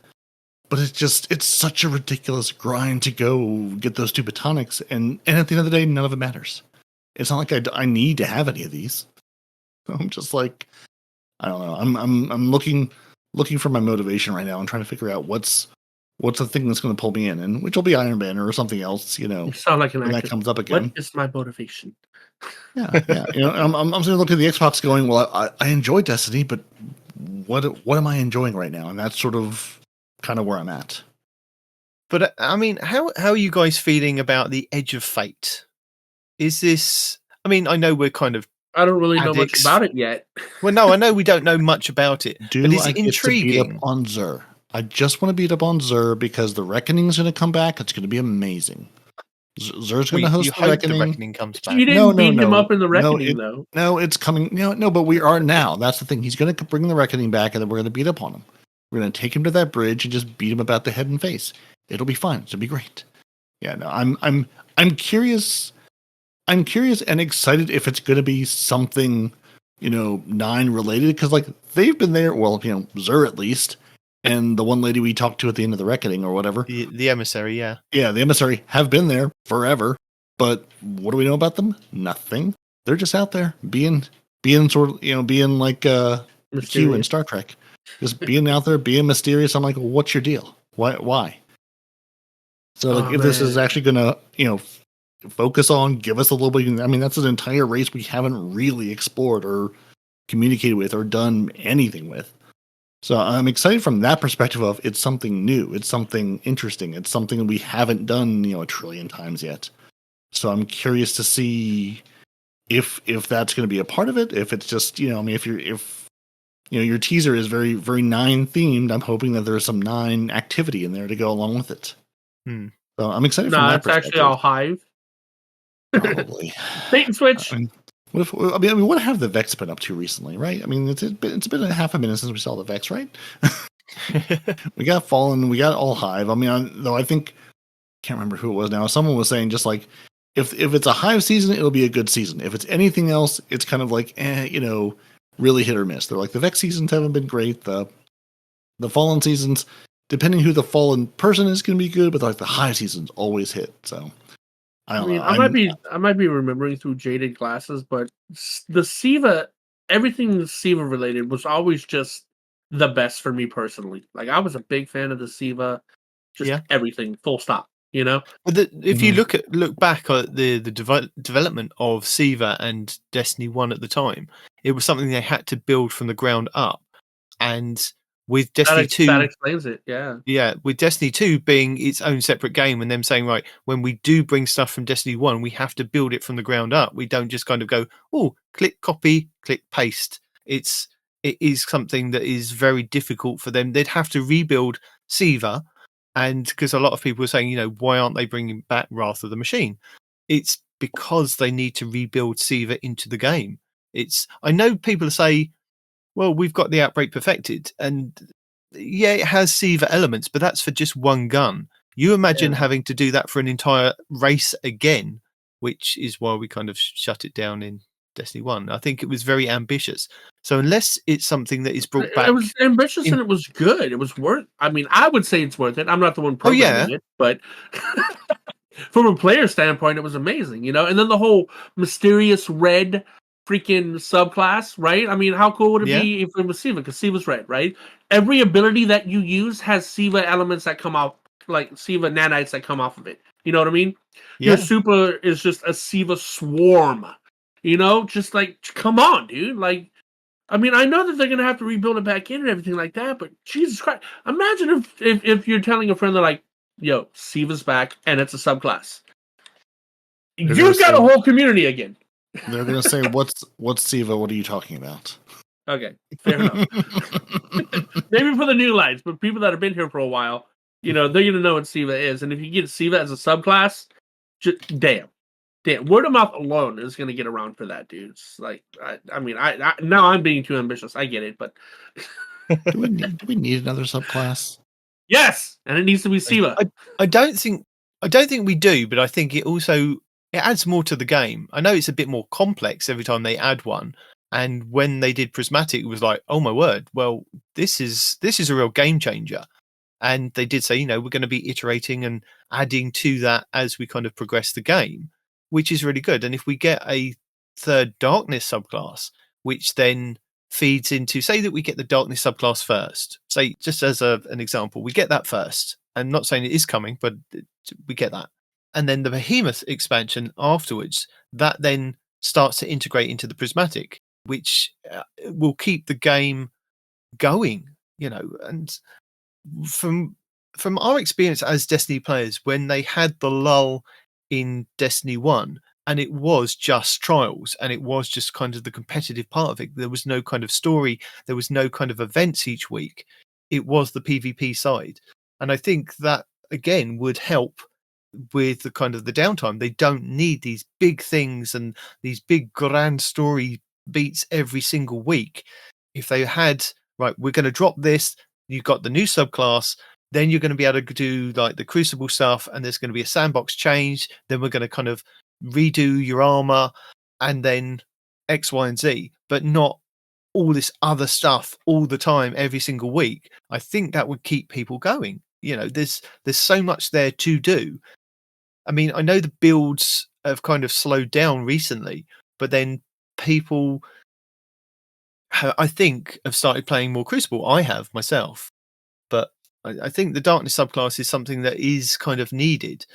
But it's such a ridiculous grind to go get those stupid tonics, and at the end of the day, none of it matters. It's not like I need to have any of these. I'm just like, I don't know. I'm looking for my motivation right now and trying to figure out what's the thing that's going to pull me in, and which will be Iron Banner or something else. You know,
You sound like an
when
actor.
that comes up again.
What is my motivation?
Yeah. You know, I'm sitting looking at the Xbox, going, well, I enjoy Destiny, but what am I enjoying right now? And that's sort of kind of where I'm at.
But I mean, how are you guys feeling about the Edge of Fate? Is this? I mean, I know we're kind of.
I don't really know much
addicts.
about it yet.
Well, no, I know we don't know much about it.
Do
but is
I
it
get to beat
intriguing?
up on Xur? I just want to beat up on Xur because the Reckoning is going to come back. It's going to be amazing. Xur's going to host
you
the
hope
Reckoning.
the Reckoning comes back.
You didn't beat him up in the Reckoning, though.
No, it's coming. No, but we are now. That's the thing. He's going to bring the Reckoning back, and then we're going to beat up on him. We're going to take him to that bridge and just beat him about the head and face. It'll be fine. It'll be great. Yeah, no, I'm curious. I'm curious and excited if it's going to be something, 9 related, because like they've been there. Well, Xur at least, and the one lady we talked to at the end of the Reckoning or whatever.
The emissary, yeah.
Yeah, the emissary have been there forever. But what do we know about them? Nothing. They're just out there being sort of, being like Q in Star Trek. Just being out there, being mysterious. I'm like, well, what's your deal? Why? So like, if this is actually going to, focus on, give us a little bit. I mean, that's an entire race we haven't really explored or communicated with or done anything with. So I'm excited from that perspective of it's something new. It's something interesting. It's something we haven't done, a trillion times yet. So I'm curious to see if that's going to be a part of it. If it's just, if your teaser is very, very 9 themed, I'm hoping that there's some 9 activity in there to go along with it. So I'm excited from that perspective.
It's actually all Hive.
Probably.
Bait and switch.
What have the Vex been up to recently, right? I mean, it's been a half a minute since we saw the Vex, right? We got Fallen, we got all Hive. I mean, though I think, can't remember who it was now. Someone was saying just like, if it's a Hive season, it'll be a good season. If it's anything else, it's kind of like, really hit or miss. They're like, the Vex seasons haven't been great. The Fallen seasons, depending who the Fallen person is, going to be good, but like the Hive seasons always hit. So I don't know.
I might be remembering through jaded glasses, but the Siva, everything Siva related was always just the best for me personally. Like I was a big fan of the Siva, just everything, full stop.
But if you look back at the development of Siva and Destiny 1 at the time, it was something they had to build from the ground up, and with Destiny 2,
that explains it. Yeah,
with Destiny 2 being its own separate game, and them saying, right, when we do bring stuff from Destiny 1, we have to build it from the ground up. We don't just kind of go, oh, click copy, click paste. It is something that is very difficult for them. They'd have to rebuild Siva, and because a lot of people are saying, why aren't they bringing back Wrath of the Machine? It's because they need to rebuild Siva into the game. I know people say, well, we've got the Outbreak perfected, and yeah, it has Siva elements, but that's for just one gun. You imagine having to do that for an entire race again, which is why we kind of shut it down in Destiny 1. I think it was very ambitious. So unless it's something that is brought back...
It was ambitious and it was good. It was worth... I mean, I would say it's worth it. I'm not the one programming it, but... from a player standpoint, it was amazing, And then the whole mysterious red freaking subclass, right? I mean, how cool would it be if it was Siva? Because Siva's red, right? Every ability that you use has Siva elements that come off, like Siva nanites that come off of it. You know what I mean? Your super is just a Siva swarm. Just like, come on, dude. Like, I mean, I know that they're gonna have to rebuild it back in and everything like that, but Jesus Christ, imagine if you're telling a friend that like, yo, Siva's back and it's a subclass. You've got a whole community again.
They're gonna say, "What's Siva? What are you talking about?"
Okay, fair enough. Maybe for the new lights, but people that have been here for a while, they're gonna know what Siva is. And if you get Siva as a subclass, just damn, word of mouth alone is gonna get around for that, dude. It's like, I mean, now I'm being too ambitious. I get it, but
do we need another subclass?
Yes, and it needs to be Siva.
I don't think we do, but I think it adds more to the game. I know it's a bit more complex every time they add one, and when they did Prismatic, it was like, oh my word, well, this is a real game changer. And they did say, we're going to be iterating and adding to that as we kind of progress the game, which is really good. And if we get a third darkness subclass, which then feeds into, say that we get the darkness subclass first, say just as an example, we get that first. I'm not saying it is coming, but we get that. And then the Behemoth expansion afterwards, that then starts to integrate into the Prismatic, which will keep the game going, and from our experience as Destiny players, when they had the lull in Destiny 1 and it was just trials and it was just kind of the competitive part of it, there was no kind of story, there was no kind of events each week, it was the PvP side. And I think that again would help with the kind of the downtime. They don't need these big things and these big grand story beats every single week. If they had, right, we're going to drop this, you've got the new subclass, then you're going to be able to do like the Crucible stuff, and there's going to be a sandbox change, then we're going to kind of redo your armor, and then X, Y, and Z, but not all this other stuff all the time, every single week. I think that would keep people going. There's so much there to do. I mean, I know the builds have kind of slowed down recently, but then people, I think, have started playing more Crucible. I have myself, but I think the Darkness subclass is something that is kind of needed.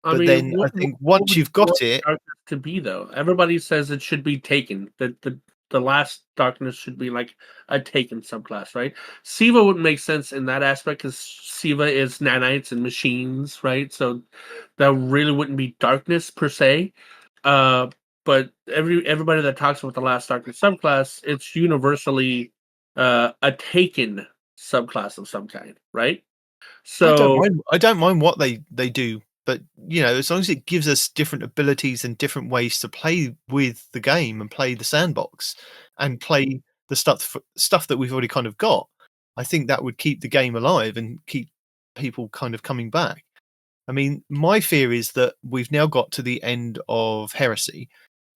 I think once you've got it,
to be though, everybody says it should be taken. That the last Darkness should be like a taken subclass, right? Siva wouldn't make sense in that aspect because Siva is nanites and machines, right? So that really wouldn't be Darkness per se. But everybody that talks about the last Darkness subclass, it's universally a taken subclass of some kind, right? So
I don't mind what they do, but as long as it gives us different abilities and different ways to play with the game and play the sandbox and play the stuff that we've already kind of got, I think that would keep the game alive and keep people kind of coming back. I mean, my fear is that we've now got to the end of Heresy.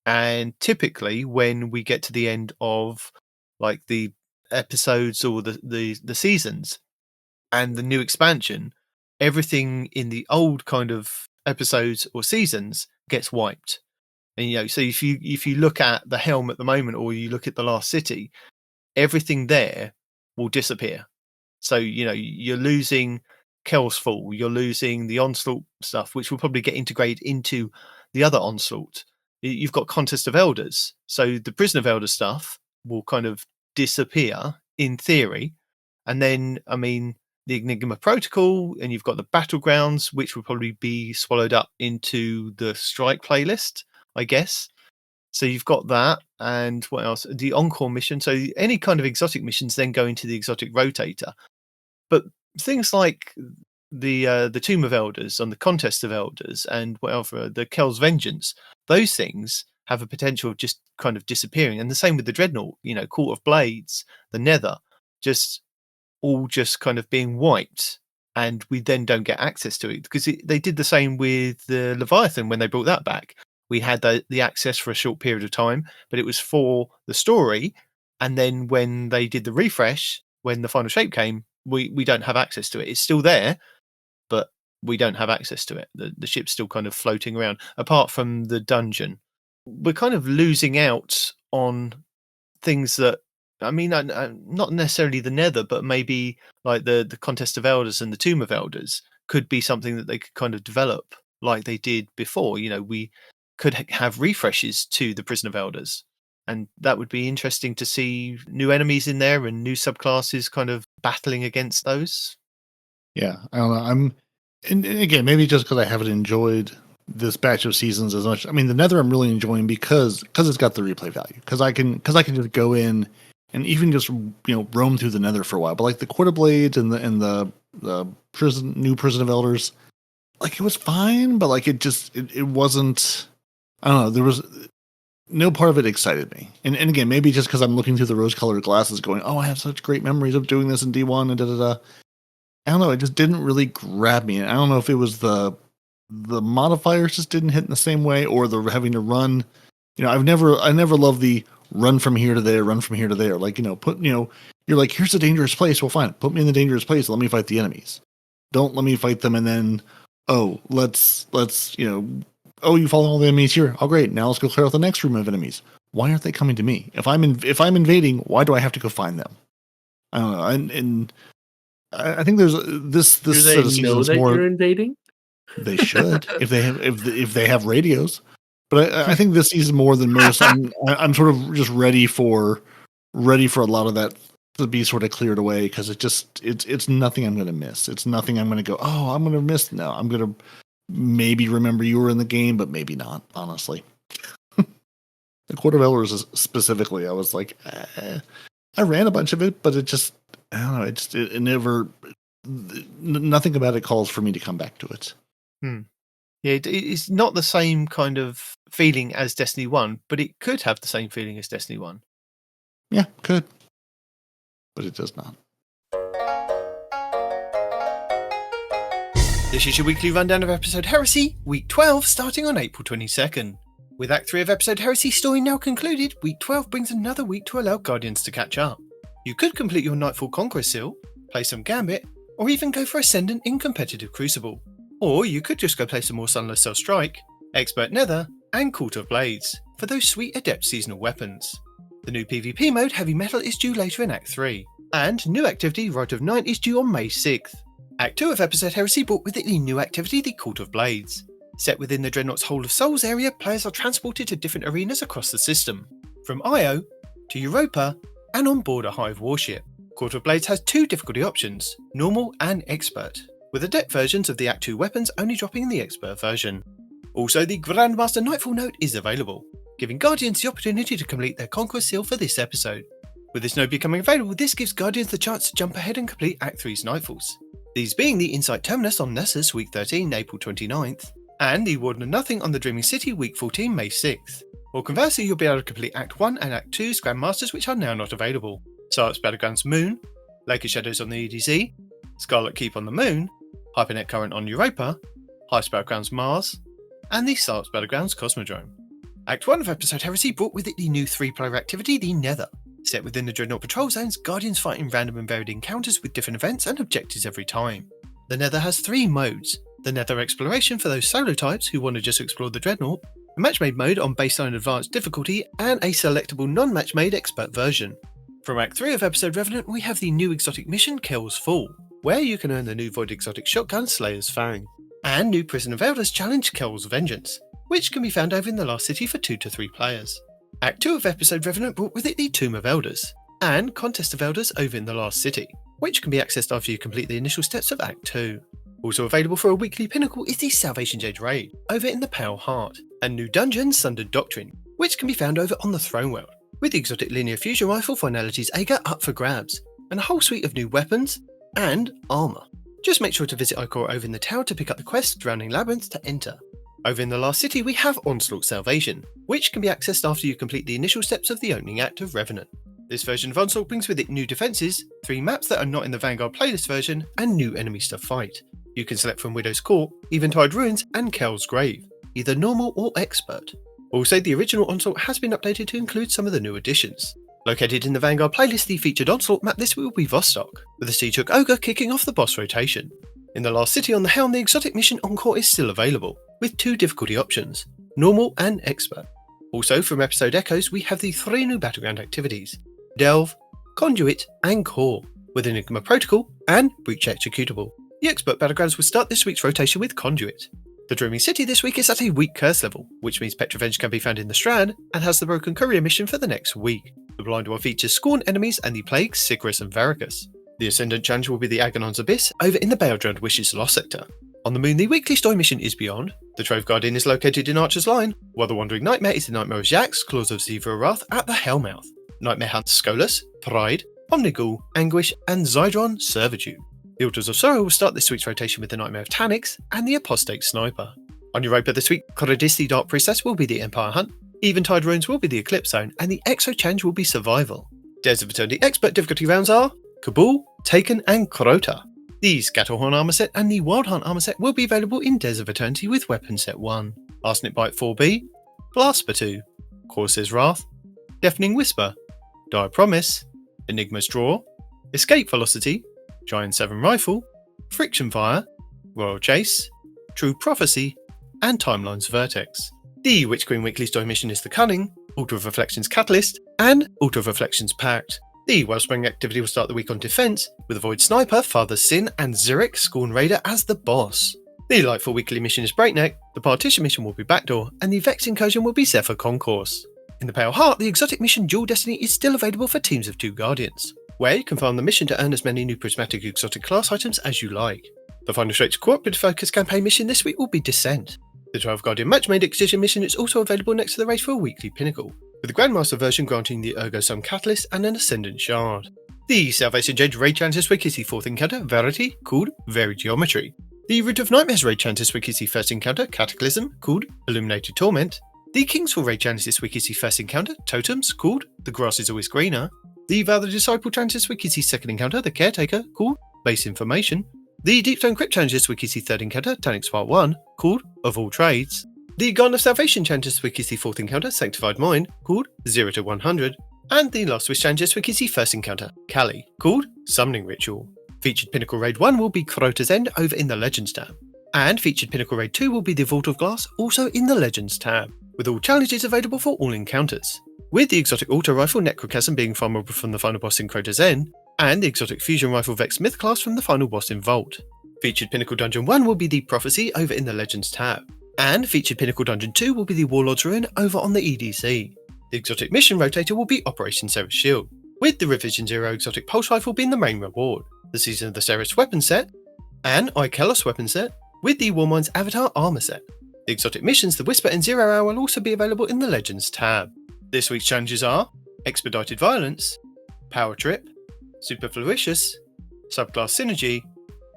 And typically when we get to the end of like the episodes or the seasons and the new expansion, everything in the old kind of episodes or seasons gets wiped. And so if you look at the Helm at the moment, or you look at the Last City, everything there will disappear. So you're losing Kel's Fall, you're losing the Onslaught stuff, which will probably get integrated into the other Onslaught. You've got Contest of Elders, so the Prison of Elders stuff will kind of disappear in theory. And then, I mean, the Enigma Protocol, and you've got the Battlegrounds, which will probably be swallowed up into the Strike playlist, I guess. So you've got that, and what else? The Encore mission. So any kind of exotic missions then go into the exotic rotator. But things like the Tomb of Elders and the Contest of Elders and whatever, the Kel's Vengeance, those things have a potential of just kind of disappearing. And the same with the Dreadnought, Court of Blades, the Nether, all just kind of being wiped, and we then don't get access to it, because they did the same with the Leviathan when they brought that back. We had the access for a short period of time, but it was for the story. And then when they did the refresh, when the final shape came, we don't have access to it. It's still there, but we don't have access to it. The ship's still kind of floating around, apart from the dungeon. We're kind of losing out on things that, I mean, not necessarily the Nether, but maybe like the Contest of Elders and the Tomb of Elders could be something that they could kind of develop like they did before. We could have refreshes to the Prison of Elders, and that would be interesting to see new enemies in there and new subclasses kind of battling against those.
Yeah, I don't know. And again, maybe just because I haven't enjoyed this batch of seasons as much. I mean, the Nether I'm really enjoying because it's got the replay value. Because I can just go in and even just roam through the Nether for a while. But like the Court of Blades and the new Prison of Elders, like it was fine, but like it wasn't. I don't know. There was no part of it excited me. And again, maybe just because I'm looking through the rose-colored glasses, going, "Oh, I have such great memories of doing this in D1 and da da da." I don't know, it just didn't really grab me. I don't know if it was the modifiers just didn't hit in the same way, or the having to run. I never loved the run from here to there, run from here to there. Like, you're like, here's a dangerous place. Well, fine, put me in the dangerous place. Let me fight the enemies. Don't let me fight them and then, let's you follow all the enemies here. Oh, great. Now let's go clear out the next room of enemies. Why aren't they coming to me? If I'm invading, why do I have to go find them? I don't know. And I think there's this
Do
set
they
of
know
seasons
that
more.
you're invading?
They should if they have radios. But I think this season more than most, I'm sort of just ready for a lot of that to be sort of cleared away, because it's nothing I'm going to miss. It's nothing I'm going to go, oh, I'm going to miss. No, I'm going to maybe remember you were in the game, but maybe not, honestly. The Court of Elders specifically, I was like, I ran a bunch of it, but it just, I don't know, it never, nothing about it calls for me to come back to it.
Yeah, it's not the same kind of feeling as Destiny 1, but it could have the same feeling as Destiny 1.
Yeah, could. But it does not.
This is your weekly rundown of episode Heresy, week 12, starting on April 22nd. With Act 3 of episode Heresy story now concluded, week 12 brings another week to allow Guardians to catch up. You could complete your Nightfall Conquest seal, play some Gambit, or even go for Ascendant in competitive Crucible. Or you could just go play some more Sunless Cell Strike, Expert Nether, and Court of Blades for those sweet Adept seasonal weapons. The new PvP mode Heavy Metal is due later in Act 3, and new activity Rite of Night is due on May 6th. Act 2 of episode Heresy brought with it the new activity the Court of Blades. Set within the Dreadnought's Hold of Souls area, players are transported to different arenas across the system, from Io to Europa and on board a Hive warship. Court of Blades has two difficulty options, Normal and Expert, with Adept versions of the Act 2 weapons only dropping in the Expert version. Also, the Grandmaster Nightfall note is available, giving Guardians the opportunity to complete their Conquest seal for this episode. With this note becoming available, this gives Guardians the chance to jump ahead and complete Act 3's Nightfalls, these being the Insight Terminus on Nessus week 13, April 29th, and the Warden of Nothing on the Dreaming City week 14, May 6th. Or conversely, you'll be able to complete Act 1 and Act 2's Grandmasters, which are now not available. Sart's Battlegrounds Moon, Lake of Shadows on the EDZ, Scarlet Keep on the Moon, Hypernet Current on Europa, Heist Battlegrounds Mars, and the Sart's Battlegrounds Cosmodrome. Act 1 of episode Heresy brought with it the new 3-player activity, the Nether. Set within the Dreadnought Patrol Zones, Guardians fight in random and varied encounters with different events and objectives every time. The Nether has 3 modes: the Nether Exploration for those solo types who want to just explore the Dreadnought, a match-made mode on baseline advanced difficulty, and a selectable non-match-made expert version. From Act 3 of episode Revenant, we have the new exotic mission Kel's Fall, where you can earn the new Void exotic shotgun Slayer's Fang, and new Prison of Elders challenge Kel's Vengeance, which can be found over in the Last City for 2 to 3 players. Act 2 of episode Revenant brought with it the Tomb of Elders, and Contest of Elders over in the Last City, which can be accessed after you complete the initial steps of Act 2. Also available for a weekly pinnacle is the Salvation Jade Raid, over in the Pale Heart, and new dungeon Sundered Doctrine, which can be found over on the Throne World, with the exotic linear fusion rifle Finality's Ager up for grabs, and a whole suite of new weapons and armour. Just make sure to visit Icor over in the tower to pick up the quest Drowning Labyrinth to enter. Over in the Last City we have Onslaught Salvation, which can be accessed after you complete the initial steps of the opening act of Revenant. This version of Onslaught brings with it new defences, 3 maps that are not in the Vanguard playlist version, and new enemies to fight. You can select from Widow's Court, Eventide Ruins, and Kel's Grave, either normal or expert. Also, the original Onslaught has been updated to include some of the new additions. Located in the Vanguard playlist, the featured Onslaught map this will be Vostok, with the Siege Hook Ogre kicking off the boss rotation. In the Last City on the Helm, the exotic mission Encore is still available, with 2 difficulty options, normal and expert. Also, from episode Echoes, we have the 3 new Battleground activities, Delve, Conduit, and Core, with Enigma Protocol and Breach Executable. The expert Battlegrounds will start this week's rotation with Conduit. The Dreaming City this week is at a weak curse level, which means Petrovenge can be found in the Strand and has the Broken Courier mission for the next week. The Blind One features Scorn enemies and the Plagues, Sigrus and Veracus. The Ascendant challenge will be the Agonon's Abyss over in the Baildred Wishes Lost sector. On the Moon, the weekly story mission is Beyond. The Trove Guardian is located in Archer's Line, while the Wandering Nightmare is the Nightmare of Jax, Claws of Zevra Wrath at the Hellmouth. Nightmare hunts Skolas, Pride, Omnigul, Anguish, and Zydron Servitude. The Altars of Sorrow will start this week's rotation with the Nightmare of Tanix and the Apostate Sniper. On Europa this week, Corridis the Dark Priestess will be the Empire Hunt, Eventide Ruins will be the Eclipse Zone, and the Exo Challenge will be Survival. Days of Eternity expert difficulty rounds are Kabul, Taken, and Crota. The Scatterhorn armor set and the Wild Hunt armor set will be available in Days of Eternity with Weapon Set 1, Arsenic Bite 4B, Blasper 2, Corsair's Wrath, Deafening Whisper, Dire Promise, Enigma's Draw, Escape Velocity, Giant 7 Rifle, Friction Fire, Royal Chase, True Prophecy, and Timeline's Vertex. The Witch Queen Weekly Story mission is The Cunning, Altar of Reflections Catalyst, and Altar of Reflections Pact. The Wellspring activity will start the week on Defense, with a Void Sniper, Father Sin, and Zurich Scorn Raider as the boss. The Lightfall Weekly mission is Breakneck, the Partition mission will be Backdoor, and the Vex Incursion will be Zephyr Concourse. In the Pale Heart, the exotic mission Dual Destiny is still available for teams of 2 Guardians, where you can farm the mission to earn as many new prismatic exotic class items as you like. The final Straits Cooperative Focus campaign mission this week will be Descent. The 12 Guardian Matchmade Excision mission is also available next to the race for a weekly pinnacle, with the Grandmaster version granting the Ergo Sum Catalyst and an Ascendant Shard. The Salvation Jade Raid Challenge this week is the 4th encounter, Verity, called Varied Geometry. The Root of Nightmares Raid Challenge this week is the 1st encounter, Cataclysm, called Illuminated Torment. The Kingsfall Raid Challenge this week is the 1st encounter, Totems, called The Grass is Always Greener. The Vow the Disciple Challenge this week is the 2nd encounter, The Caretaker, called Base Information. The Deepstone Crypt Challenge this week is the 3rd encounter, Tanix Part 1, called Of All Trades. The Garden of Salvation Challenge this week is the 4th encounter, Sanctified Mind, called 0 to 100. And the Last Wish Challenge this week is the 1st encounter, Kali, called Summoning Ritual. Featured Pinnacle Raid 1 will be Crota's End over in the Legends tab. And Featured Pinnacle Raid 2 will be the Vault of Glass, also in the Legends tab, with all challenges available for all encounters. With the exotic auto rifle Necrochasm being farmable from the final boss in Crota's End, and the exotic fusion rifle Vex Myth class from the final boss in Vault. Featured Pinnacle Dungeon 1 will be the Prophecy over in the Legends tab. And Featured Pinnacle Dungeon 2 will be the Warlord's Ruin over on the EDC. The exotic mission rotator will be Operation Seraph Shield, with the Revision Zero exotic pulse rifle being the main reward, the Season of the Seraph weapon set, and Ikelos weapon set, with the Warmind's Avatar armor set. The exotic missions, the Whisper and Zero Hour, will also be available in the Legends tab. This week's challenges are Expedited Violence, Power Trip, Superfluous, Subclass Synergy,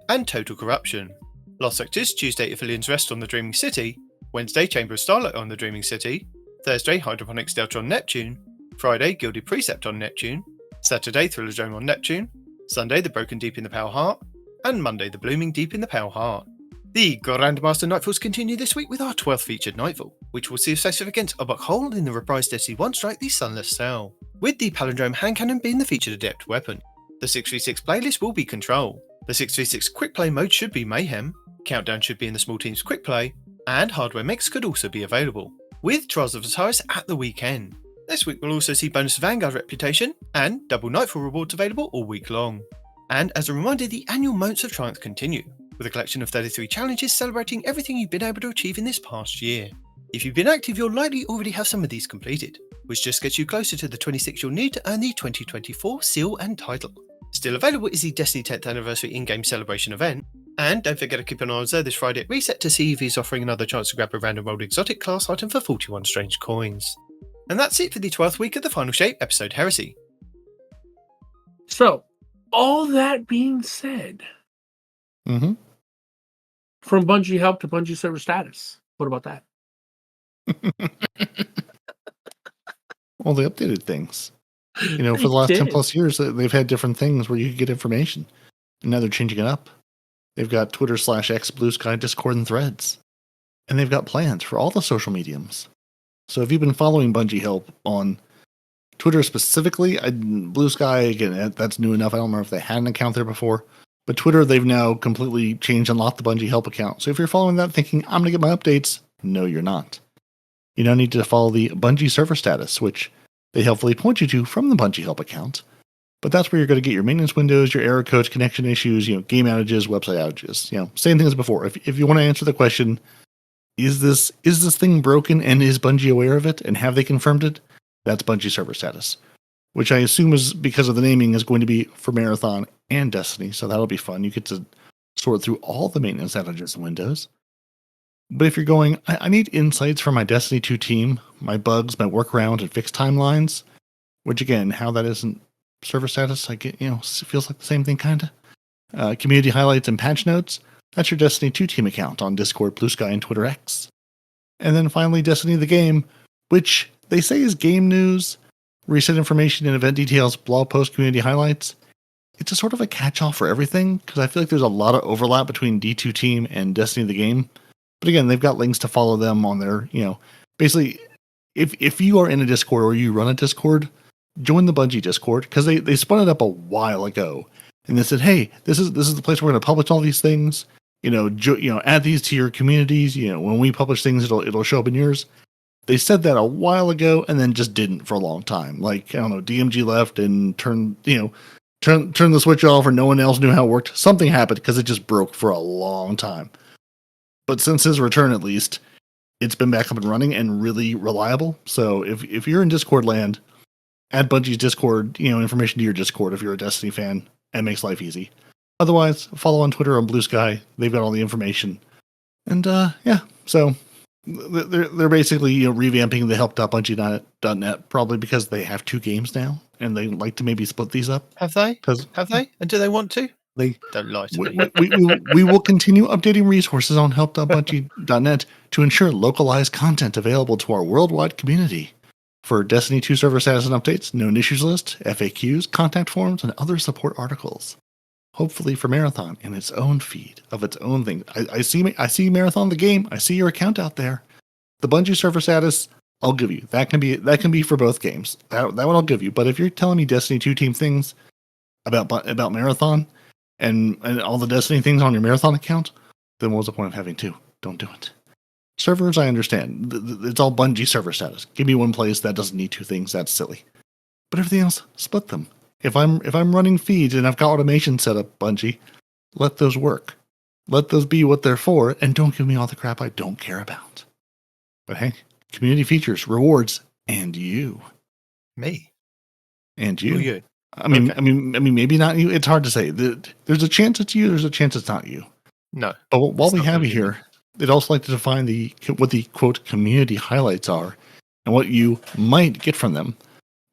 and Total Corruption. Lost Sectors, Tuesday Aphelios Rest on the Dreaming City, Wednesday Chamber of Starlight on the Dreaming City, Thursday Hydroponics Delta on Neptune, Friday Gilded Precept on Neptune, Saturday Thrillerdrome on Neptune, Sunday The Broken Deep in the Pale Heart, and Monday The Blooming Deep in the Pale Heart. The Grandmaster Nightfalls continue this week with our 12th featured Nightfall, which will see us face off against a Buckhole in the reprised Destiny 1 strike, the Sunless Cell, with the Palindrome Hand Cannon being the featured adept weapon. The 6v6 playlist will be Control. The 6v6 quick play mode should be Mayhem. Countdown should be in the small team's quick play, and Hardware Mix could also be available, with Trials of Osiris at the weekend. This week we'll also see bonus Vanguard reputation and double Nightfall rewards available all week long. And as a reminder, the annual Moments of Triumph continue, with a collection of 33 challenges celebrating everything you've been able to achieve in this past year. If you've been active, you'll likely already have some of these completed, which just gets you closer to the 26 you'll need to earn the 2024 seal and title. Still available is the Destiny 10th Anniversary in-game celebration event, and don't forget to keep an eye on Zer this Friday at Reset to see if he's offering another chance to grab a random rolled exotic class item for 41 strange coins. And that's it for the 12th week of the Final Shape episode Heresy.
So, all that being said,
Mm-hmm.
from Bungie help to Bungie server status, what about that?
Well, they updated things. You know, for the last 10 plus years, they've had different things where you could get information. And now they're changing it up. They've got Twitter/X, Blue Sky, Discord, and Threads. And they've got plans for all the social mediums. So if you've been following Bungie Help on Twitter specifically, Blue Sky, again, that's new enough. I don't remember if they had an account there before. But Twitter, they've now completely changed and locked the Bungie Help account. So if you're following that thinking, I'm going to get my updates, no, you're not. You now need to follow the Bungie server status, which they helpfully point you to from the Bungie Help account. But that's where you're going to get your maintenance windows, your error codes, connection issues, game outages, website outages. Same thing as before. If you want to answer the question, is this thing broken and is Bungie aware of it and have they confirmed it? That's Bungie server status, which I assume is because of the naming is going to be for Marathon and Destiny. So that'll be fun. You get to sort through all the maintenance outages and windows. But if you're going, I need insights from my Destiny 2 team, my bugs, my workarounds, and fixed timelines, which again, how that isn't server status, I get, it feels like the same thing kind of. Community highlights and patch notes, that's your Destiny 2 team account on Discord, Blue Sky, and Twitter X. And then finally, Destiny the game, which they say is game news, reset information and event details, blog post, community highlights. it's a sort of a catch-all for everything, because I feel like there's a lot of overlap between D2 Team and Destiny the game. But again, they've got links to follow them on their, basically, if you are in a Discord or you run a Discord, join the Bungie Discord, because they spun it up a while ago. And they said, hey, this is the place we're going to publish all these things. Add these to your communities. When we publish things, it'll show up in yours. They said that a while ago and then just didn't for a long time. Like, I don't know, DMG left and turned the switch off, or no one else knew how it worked. Something happened because it just broke for a long time. But since his return, at least, it's been back up and running and really reliable. So if you're in Discord land, add Bungie's Discord, information to your Discord if you're a Destiny fan. It makes life easy. Otherwise, follow on Twitter or Blue Sky. They've got all the information. And so they're basically revamping the help.bungie.net, probably because they have 2 games now and they like to maybe split these up.
Have they? And do they want to?
They
don't lie to me.
We will continue updating resources on help.bungie.net to ensure localized content available to our worldwide community. For Destiny 2 server status and updates, known issues list, FAQs, contact forms, and other support articles. Hopefully for Marathon in its own feed of its own thing. I see Marathon the game. I see your account out there. The Bungie server status, I'll give you. That can be for both games. That one I'll give you. But if you're telling me Destiny 2 team things about Marathon and all the Destiny things on your Marathon account, then what was the point of having 2? Don't do it. Servers, I understand. It's all Bungie server status. Give me one place that doesn't need 2 things. That's silly. But everything else, split them. If I'm running feeds and I've got automation set up, Bungie, let those work. Let those be what they're for, and don't give me all the crap I don't care about. But hey, community features, rewards, and you.
Me.
And you.
Who are you?
I mean, maybe not you. It's hard to say. There's a chance it's you. There's a chance it's not you.
No.
But while we have you here, they'd also like to define what the quote community highlights are and what you might get from them.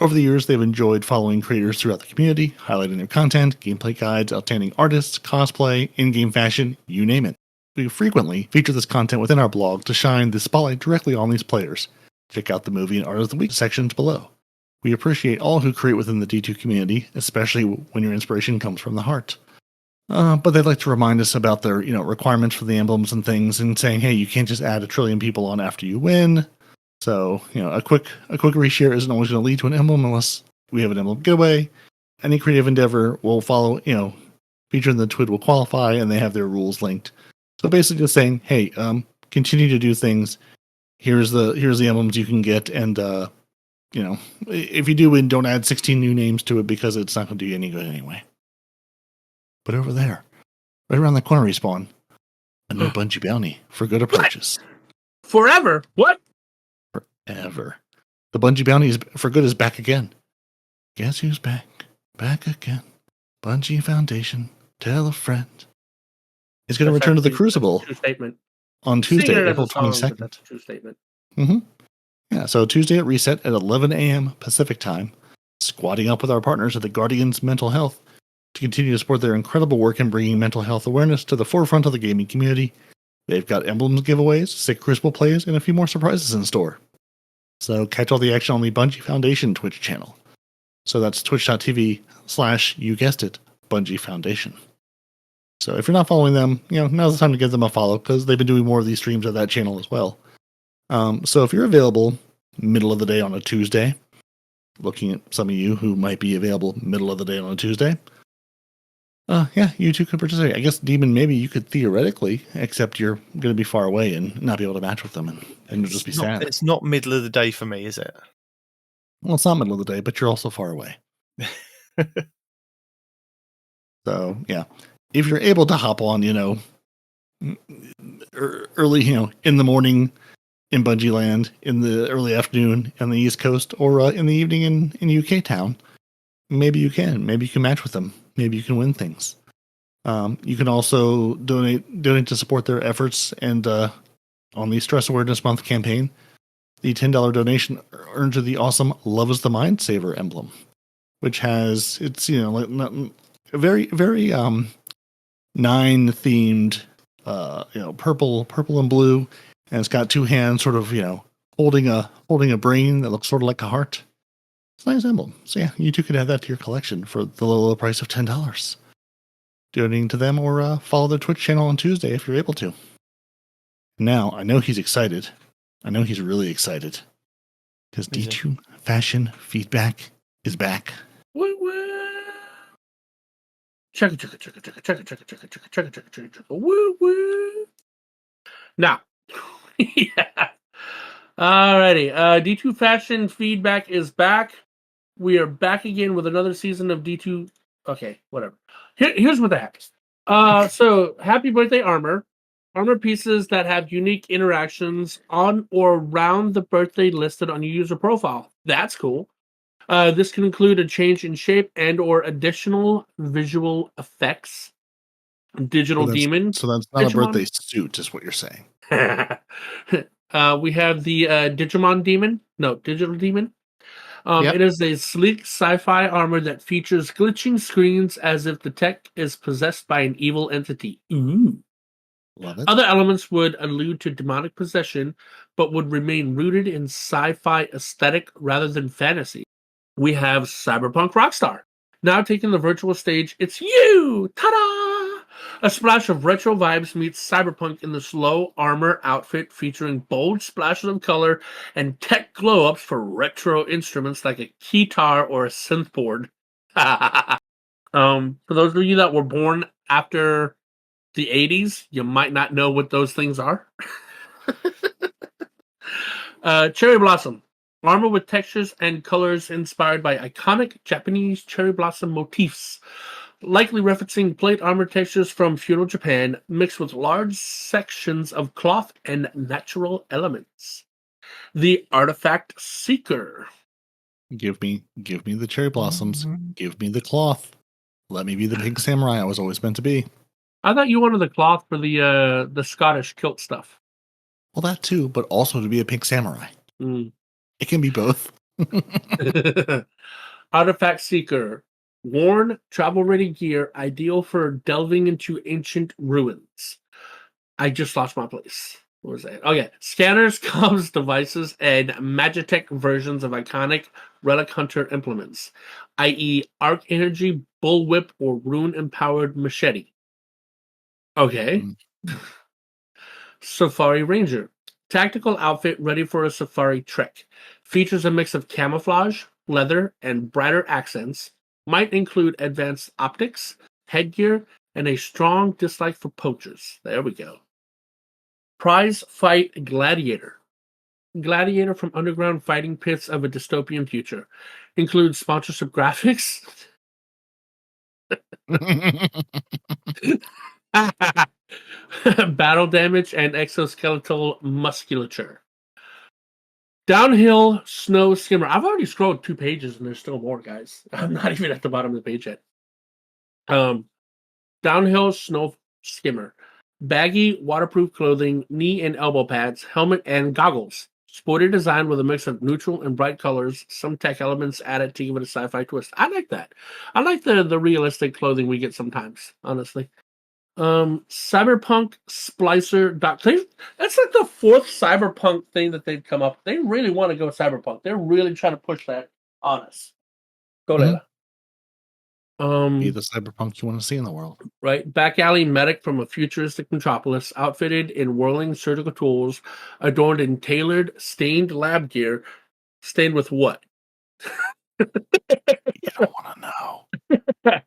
Over the years, they've enjoyed following creators throughout the community, highlighting their content, gameplay guides, outstanding artists, cosplay, in-game fashion, you name it. We frequently feature this content within our blog to shine the spotlight directly on these players. Check out the movie and art of the week sections below. We appreciate all who create within the D2 community, especially when your inspiration comes from the heart. But they'd like to remind us about their, requirements for the emblems and things, and saying, hey, you can't just add 1 trillion people on after you win. So, a quick reshare isn't always going to lead to an emblem unless we have an emblem giveaway. Any creative endeavor will follow, feature in the TWID will qualify, and they have their rules linked. So basically just saying, hey, continue to do things. Here's the emblems you can get, and if you do win, don't add 16 new names to it because it's not going to do you any good anyway. But over there, right around the corner, Respawn, a new Bungie bounty for good approaches.
Forever? What?
Forever. The Bungie bounty for good is back again. Guess who's back? Back again. Bungie Foundation. Tell a friend. It's going to return to the Crucible on Tuesday, April 22nd.
That's a true statement.
Mm-hmm. Yeah, so Tuesday at reset at 11 a.m. Pacific time, squatting up with our partners at the Guardians Mental Health to continue to support their incredible work in bringing mental health awareness to the forefront of the gaming community. They've got emblems giveaways, 6 Crucible plays, and a few more surprises in store. So catch all the action on the Bungie Foundation Twitch channel. So that's twitch.tv/ you guessed it, Bungie Foundation. So if you're not following them, now's the time to give them a follow because they've been doing more of these streams at that channel as well. So if you're available middle of the day on a Tuesday, looking at some of you who might be available middle of the day on a Tuesday, you too could participate. I guess, Demon, maybe you could theoretically, except you're going to be far away and not be able to match with them, and you'll just be sad.
It's not middle of the day for me, is it?
Well, it's not middle of the day, but you're also far away. So, yeah. If you're able to hop on, early, in the morning in Bungie Land, in the early afternoon on the East Coast, or in the evening in UK town, maybe you can. Maybe you can match with them. Maybe you can win things. You can also donate to support their efforts, and on the Stress Awareness Month campaign, the $10 donation earns you the awesome Love is the Mind Saver emblem, which has a very, very 9 themed, purple and blue, and it's got 2 hands, sort of, holding a brain that looks sort of like a heart. It's a nice emblem. So yeah, you too could add that to your collection for the low price of $10. Donating to them or follow their Twitch channel on Tuesday if you're able to. Now, I know he's excited. I know he's really excited. Because D2 Fashion Feedback is back.
Woo woo. Check it. Woo woo. Now, yeah. Alrighty. D2 Fashion Feedback is back. We are back again with another season of D2. Okay, whatever. Here's what that happens. So happy birthday, Armor. Armor pieces that have unique interactions on or around the birthday listed on your user profile. That's cool. This can include a change in shape and or additional visual effects. Digital Demon.
So that's not Digimon. A birthday suit, is what you're saying.
We have the Digimon Demon. No, Digital Demon. It is a sleek sci-fi armor that features glitching screens as if the tech is possessed by an evil entity. Ooh.
Love it.
Other elements would allude to demonic possession, but would remain rooted in sci-fi aesthetic rather than fantasy. We have Cyberpunk Rockstar. Now taking the virtual stage, it's you! Ta-da! A splash of retro vibes meets cyberpunk in this low armor outfit featuring bold splashes of color and tech glow-ups for retro instruments like a keytar or a synth board. For those of you that were born after the 80s, you might not know what those things are. Cherry Blossom. Armor with textures and colors inspired by iconic Japanese cherry blossom motifs, likely referencing plate armor textures from feudal Japan, mixed with large sections of cloth and natural elements. The Artifact Seeker.
Give me the cherry blossoms. Give me the cloth. Let me be the pink samurai I was always meant to be.
I thought you wanted the cloth for the Scottish kilt stuff.
Well, that too, but also to be a pink samurai.
Mm.
It can be both.
Artifact Seeker. Worn, travel-ready gear, ideal for delving into ancient ruins. I just lost my place. What was that? Oh, yeah. Scanners, comms, devices, and Magitech versions of iconic Relic Hunter implements, i.e. Arc Energy, Bullwhip, or Rune-empowered Machete. Okay. Safari Ranger. Tactical outfit ready for a safari trek. Features a mix of camouflage, leather, and brighter accents. Might include advanced optics, headgear, and a strong dislike for poachers. There we go. Prize Fight Gladiator. Gladiator from underground fighting pits of a dystopian future. Includes sponsorship graphics. Battle damage and exoskeletal musculature. Downhill Snow Skimmer. I've already scrolled 2 pages and there's still more, guys. I'm not even at the bottom of the page yet. Downhill Snow Skimmer. Baggy, waterproof clothing, knee and elbow pads, helmet, and goggles. Sporty design with a mix of neutral and bright colors, some tech elements added to give it a sci-fi twist. I like that. I like the realistic clothing we get sometimes, honestly. Cyberpunk Splicer. That's like the 4th Cyberpunk thing that they've come up. They really want to go Cyberpunk. They're really trying to push that on us. Go, Layla.
Be the cyberpunk you want to see in the world.
Right. Back alley medic from a futuristic metropolis, outfitted in whirling surgical tools, adorned in tailored, stained lab gear. Stained with what?
You don't want to know.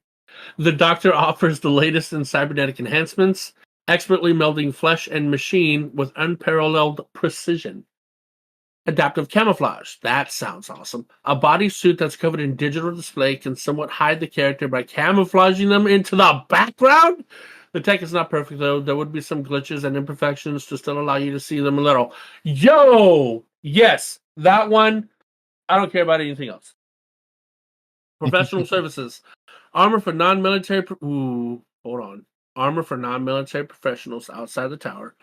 The doctor offers the latest in cybernetic enhancements, expertly melding flesh and machine with unparalleled precision. Adaptive camouflage. That sounds awesome. A bodysuit that's covered in digital display can somewhat hide the character by camouflaging them into the background. The tech is not perfect, though. There would be some glitches and imperfections to still allow you to see them a little. Yo! Yes, that one. I don't care about anything else. Professional services. Armor for non-military... Armor for non-military professionals outside the tower.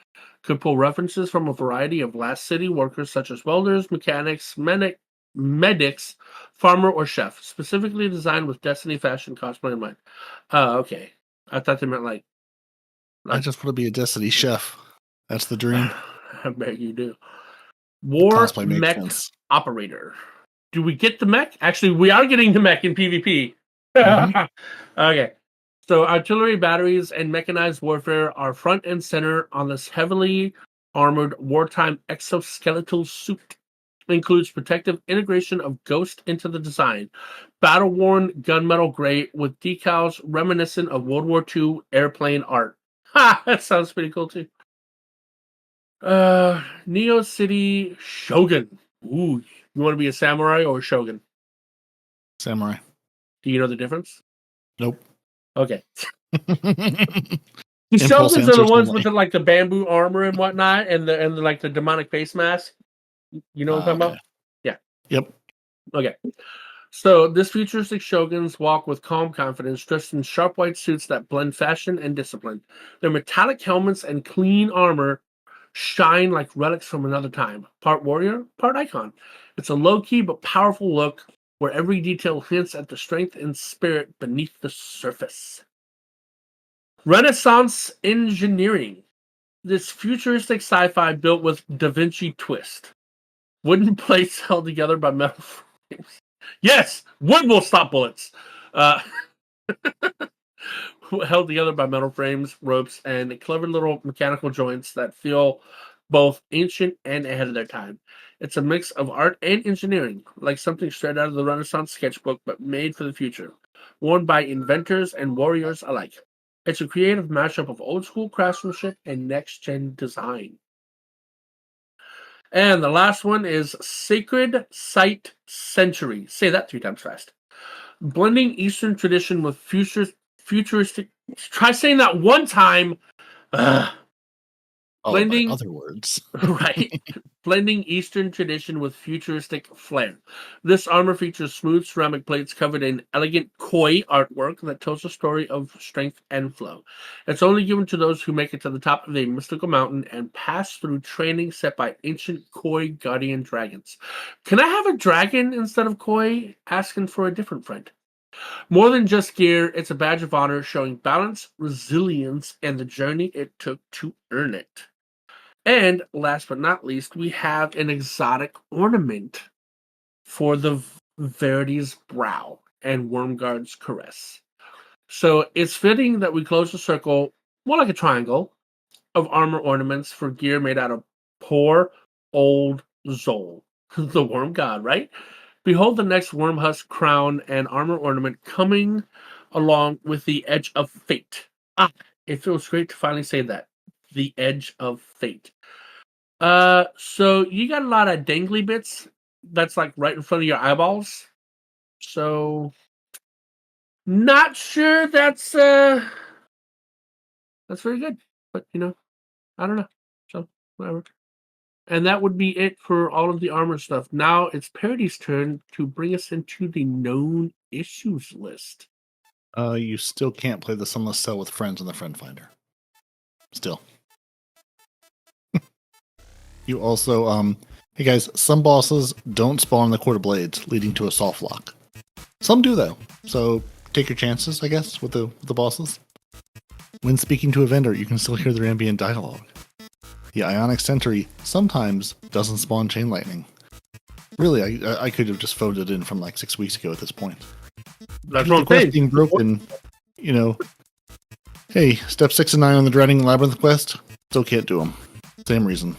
Could pull references from a variety of Last City workers such as welders, mechanics, medics, farmer, or chef. Specifically designed with Destiny fashion cosplay in mind. Okay. I thought they meant like
I just want to be a Destiny chef. That's the dream.
I bet you do. War
Cosplay
mech
sense.
operator. do we get the mech? Actually, we are getting the mech in PvP. Okay. So artillery batteries and mechanized warfare are front and center on this heavily armored wartime exoskeletal suit. Includes protective integration of Ghost into the design. Battle-worn gunmetal gray with decals reminiscent of World War II airplane art. Ha! That sounds pretty cool too. Neo City Shogun. Ooh, you want to be a samurai or a shogun?
Samurai.
Do you know the difference?
Nope.
Okay. The
Impulse
Shoguns are the
answers
ones
only.
with the the bamboo armor and whatnot, and the demonic face mask. You know what I'm talking about? Yeah.
Yep.
Okay. So this futuristic shoguns walk with calm confidence, dressed in sharp white suits that blend fashion and discipline. Their metallic helmets and clean armor shine like relics from another time. Part warrior, part icon. It's a low-key but powerful look where every detail hints at the strength and spirit beneath the surface. Renaissance engineering. This futuristic sci-fi built with Da Vinci twist. Wooden plates held together by metal frames. Yes! Wood will stop bullets! Held together by metal frames, ropes, and clever little mechanical joints that feel both ancient and ahead of their time. It's a mix of art and engineering, like something straight out of the Renaissance sketchbook, but made for the future. Worn by inventors and warriors alike. It's a creative mashup of old-school craftsmanship and next-gen design. And the last one is Sacred Site Century. Say that 3 times fast. Blending Eastern tradition with futuristic. Try saying that one time. Blending
other words.
Right. Blending Eastern tradition with futuristic flair. This armor features smooth ceramic plates covered in elegant koi artwork that tells a story of strength and flow. It's only given to those who make it to the top of a mystical mountain and pass through training set by ancient koi guardian dragons. Can I have a dragon instead of koi? Asking for a different friend. More than just gear, it's a badge of honor showing balance, resilience, and the journey it took to earn it. And last but not least, we have an exotic ornament for the Verity's brow and Wormguard's caress. So it's fitting that we close the circle, more like a triangle, of armor ornaments for gear made out of poor old Zol, the worm god, right? Behold the next worm husk crown and armor ornament coming along with the Edge of Fate. It feels great to finally say that. The Edge of Fate. So you got a lot of dangly bits that's like right in front of your eyeballs. So not sure that's very good. But I don't know. So whatever. And that would be it for all of the armor stuff. Now it's Peroty's turn to bring us into the known issues list.
You still can't play the Sunless cell with friends in the friend finder. Still. You also, hey guys, some bosses don't spawn the quarter blades, leading to a soft lock. Some do though, so take your chances, I guess, with the bosses. When speaking to a vendor, you can still hear their ambient dialogue. The Ionic Sentry sometimes doesn't spawn chain lightning. Really, I could have just voted in from like 6 weeks ago at this point.
That's
the quest being broken, hey, step 6 and 9 on the Dreading Labyrinth quest, still can't do them. Same reason.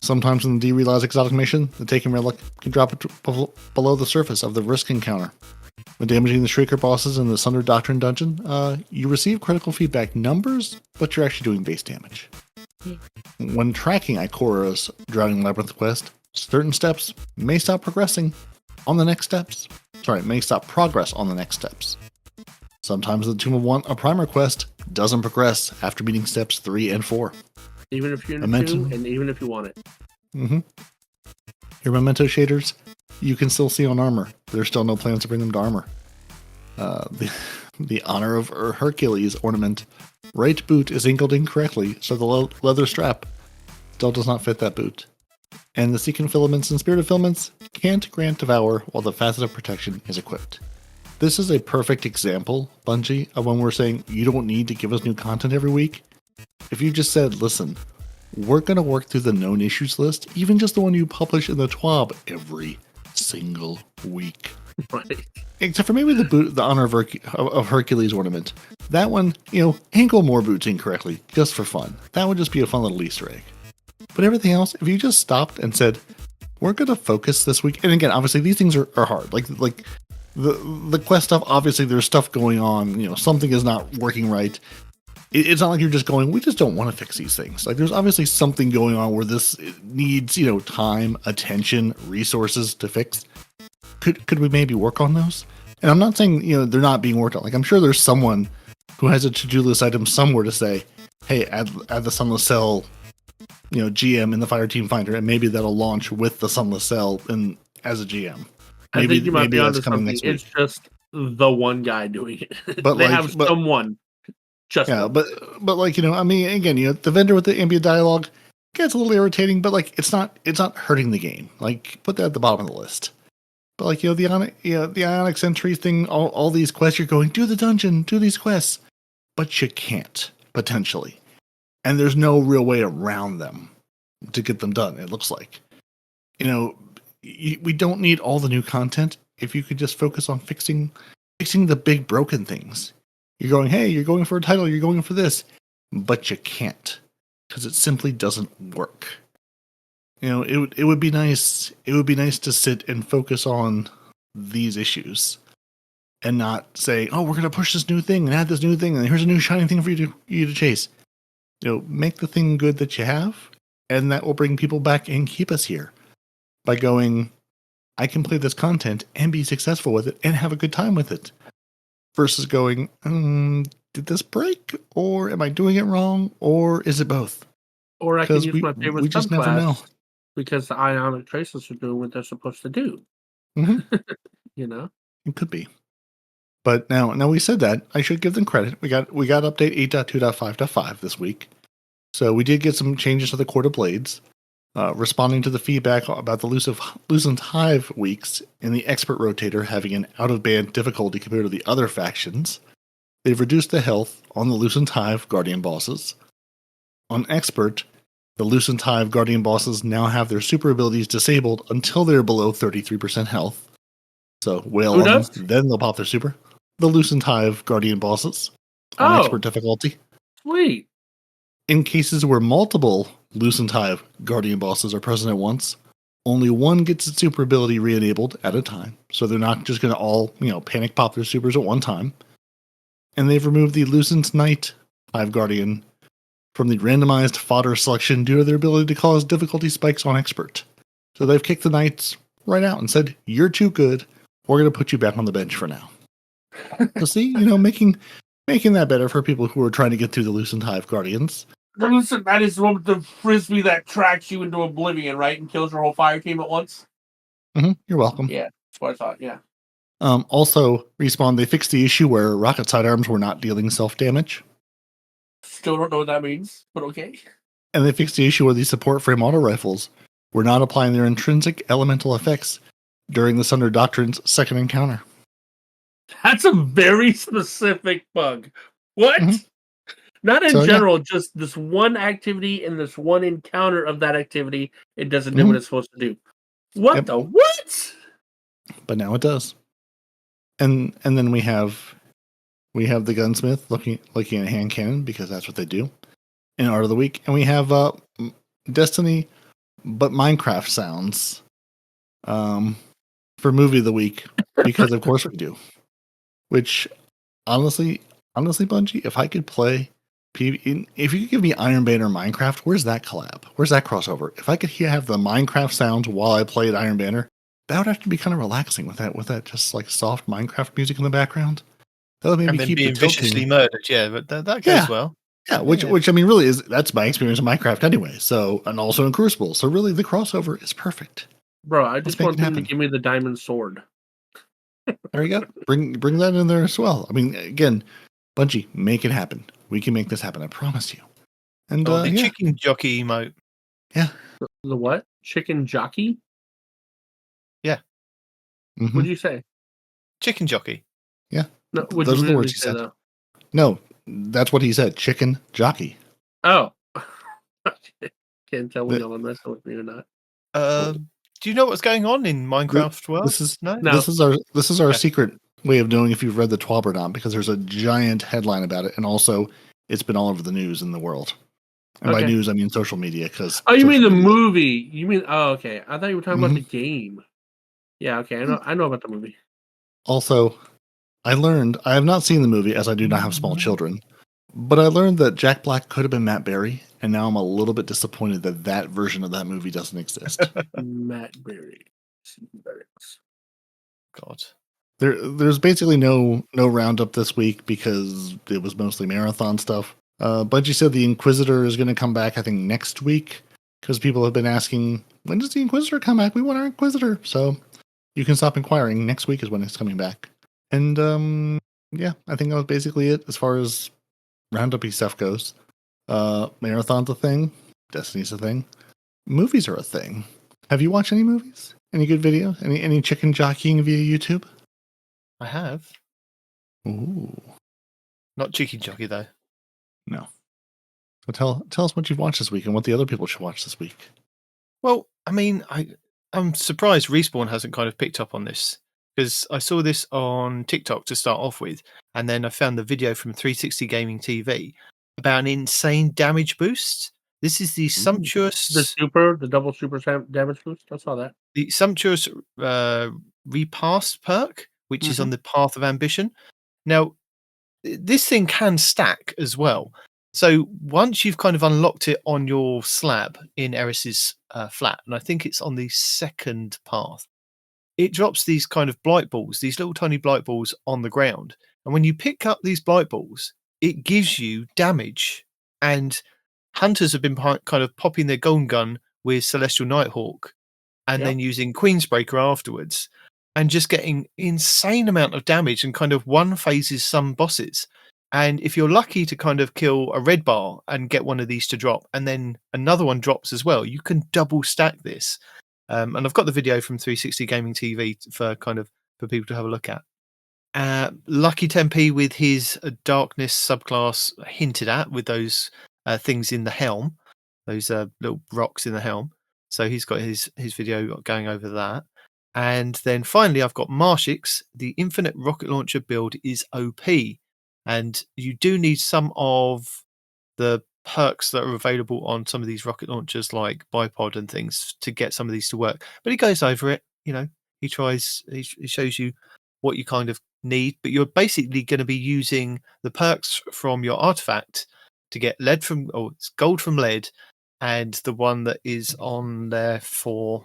Sometimes in the derealize exotic mission, the Taken Relic can drop it below the surface of the risk encounter. When damaging the Shrieker bosses in the Sunder Doctrine dungeon, you receive critical feedback numbers, but you're actually doing base damage. When tracking Ikora's Drowning Labyrinth quest, certain steps may stop progressing on the next steps. May stop progress on the next steps. Sometimes the Tomb of One, a primer quest, doesn't progress after beating steps 3 and 4.
Even if you're in the tomb, and even if you want it.
Mm-hmm. Your memento shaders, you can still see on armor. There's still no plans to bring them to armor. The Honor of Hercules ornament, right boot is angled incorrectly, so the leather strap still does not fit that boot. And the Seeking Filaments and Spirited Filaments can't grant Devour while the Facet of Protection is equipped. This is a perfect example, Bungie, of when we're saying you don't need to give us new content every week. If you just said, listen, we're going to work through the known issues list, even just the one you publish in the TWAB every single week.
Right.
Except for maybe the Honor of Hercules ornament. That one, ankle more boots incorrectly, just for fun. That would just be a fun little Easter egg. But everything else, if you just stopped and said, we're going to focus this week. And again, obviously these things are hard. Like the quest stuff, obviously there's stuff going on. Something is not working right. It's not like you're just going, we just don't want to fix these things. Like there's obviously something going on where this needs, time, attention, resources to fix. Could we maybe work on those? And I'm not saying, they're not being worked on. Like I'm sure there's someone who has a to-do list item somewhere to say, hey, add the Sunless Cell, GM in the Fire Team Finder, and maybe that'll launch with the Sunless Cell and as a GM.
I think you might be onto something. It's just the one guy doing it. But they have someone. Just one.
but again, the vendor with the ambient dialogue gets a little irritating, but like it's not hurting the game. Like put that at the bottom of the list. But like the Onyx entry thing, all these quests, you're going, do the dungeon, do these quests, but you can't potentially, and there's no real way around them to get them done. It looks like, we don't need all the new content if you could just focus on fixing the big broken things. You're going, hey, you're going for a title, you're going for this, but you can't because it simply doesn't work. It would be nice. It would be nice to sit and focus on these issues, and not say, "Oh, we're going to push this new thing and add this new thing, and here's a new shiny thing for you to chase." Make the thing good that you have, and that will bring people back and keep us here by going, "I can play this content and be successful with it and have a good time with it," versus going, "Did this break, or am I doing it wrong, or is it both?"
Or I can use my favorite
just never know.
Because the ionic traces are doing what they're supposed to do.
Mm-hmm.
It
could be. But now we said that, I should give them credit. We got update 8.2.5.5 this week. So we did get some changes to the Court of Blades, responding to the feedback about the Lucent Hive weeks and the Expert Rotator having an out-of-band difficulty compared to the other factions. They've reduced the health on the Lucent Hive Guardian bosses. On Expert, the Lucent Hive Guardian bosses now have their super abilities disabled until they're below 33% health. So wail on them, then they'll pop their super. The Lucent Hive Guardian bosses on Expert difficulty.
Sweet.
In cases where multiple Lucent Hive Guardian bosses are present at once, only one gets its super ability re-enabled at a time. So they're not just going to all, panic pop their supers at one time. And they've removed the Lucent Knight Hive Guardian from the randomized fodder selection due to their ability to cause difficulty spikes on Expert. So they've kicked the Knights right out and said, you're too good. We're going to put you back on the bench for now. So see, making that better for people who are trying to get through the Lucent Hive Guardians.
The Lucent Knight is the one with the frisbee that tracks you into oblivion, right? And kills your whole fire team at once?
Mm-hmm. You're welcome.
Yeah, that's what I thought, yeah.
Also, Respawn, they fixed the issue where rocket sidearms were not dealing self-damage.
Still don't know what that means, but okay.
And they fixed the issue where the support frame auto rifles were not applying their intrinsic elemental effects during the Sunder Doctrine's second encounter.
That's a very specific bug. What? Mm-hmm. Not in general, just this one activity and this one encounter of that activity, it doesn't do what it's supposed to do. What the what?
But now it does. And then we have the gunsmith looking at a hand cannon because that's what they do in Art of the Week, and we have Destiny, but Minecraft sounds for Movie of the Week because of course we do. Which honestly, Bungie, if I could play, if you could give me Iron Banner Minecraft, where's that collab? Where's that crossover? If I could have the Minecraft sounds while I played Iron Banner, that would have to be kind of relaxing with that just like soft Minecraft music in the background. That would maybe keep
being viciously murdered, but that goes well.
Yeah, which I mean, really that's my experience in Minecraft anyway. So, and also in Crucible. So really, the crossover is perfect.
Bro, I just want them to give me the diamond sword.
There you go. Bring that in there as well. I mean, again, Bungie, make it happen. We can make this happen. I promise you. And
the chicken jockey emote.
Yeah.
The what? Chicken jockey?
Yeah.
Mm-hmm.
What'd you say?
Chicken jockey.
Yeah.
No,
those are the words he said. Though? No, that's what he said. Chicken jockey.
Oh. Can't tell when y'all are messing with me or not.
Do you know what's going on in Minecraft world?
This is
No?
No.
this is our
Okay.
secret way of knowing if you've read the TWAB or not, because there's a giant headline about it, and also it's been all over the news in the world. And by
Okay.
news, I mean social media. Because
Oh, you mean the movie? You mean? Oh, okay. I thought you were talking about the game. Yeah. Okay. I know about the movie.
Also, I learned I have not seen the movie as I do not have small children, but I learned that Jack Black could have been Matt Berry, and now I'm a little bit disappointed that that version of that movie doesn't exist.
Matt Berry.
God.
There's basically no roundup this week because it was mostly marathon stuff. Bungie said the Inquisitor is going to come back, I think, next week, because people have been asking, when does the Inquisitor come back? We want our Inquisitor. So you can stop inquiring. Next week is when it's coming back. And yeah, I think that was basically it as far as roundup-y stuff goes. Marathon's a thing. Destiny's a thing. Movies are a thing. Have you watched any movies? Any good videos? Any chicken jockeying via YouTube?
I have.
Ooh.
Not Chicken Jockey, though.
No. So tell us what you've watched this week and what the other people should watch this week.
Well, I mean, I'm surprised Respawn hasn't kind of picked up on this, because I saw this on TikTok to start off with, and then I found the video from 360 Gaming TV about an insane damage boost. This is the sumptuous,
the double super damage boost. I saw that.
the sumptuous repass perk, which is on the Path of Ambition. Now, this thing can stack as well. So once you've kind of unlocked it on your slab in Heresy's flat, and I think it's on the second path, it drops these kind of blight balls, these little tiny blight balls on the ground. And when you pick up these blight balls, it gives you damage. And hunters have been kind of popping their golden gun with Celestial Nighthawk and then using Queensbreaker afterwards and just getting insane amount of damage and kind of one phases some bosses. And if you're lucky to kind of kill a red bar and get one of these to drop, and then another one drops as well, you can double stack this. And I've got the video from 360 Gaming TV for people to have a look at. Lucky Tempe with his darkness subclass hinted at with those things in the helm, those little rocks in the helm. So he's got his video going over that. And then finally, I've got Marshix. The Infinite Rocket Launcher build is OP. And you do need some of the perks that are available on some of these rocket launchers like bipod and things to get some of these to work. But he goes over it, he shows you what you kind of need, but you're basically going to be using the perks from your artifact to get it's gold from lead, and the one that is on there for...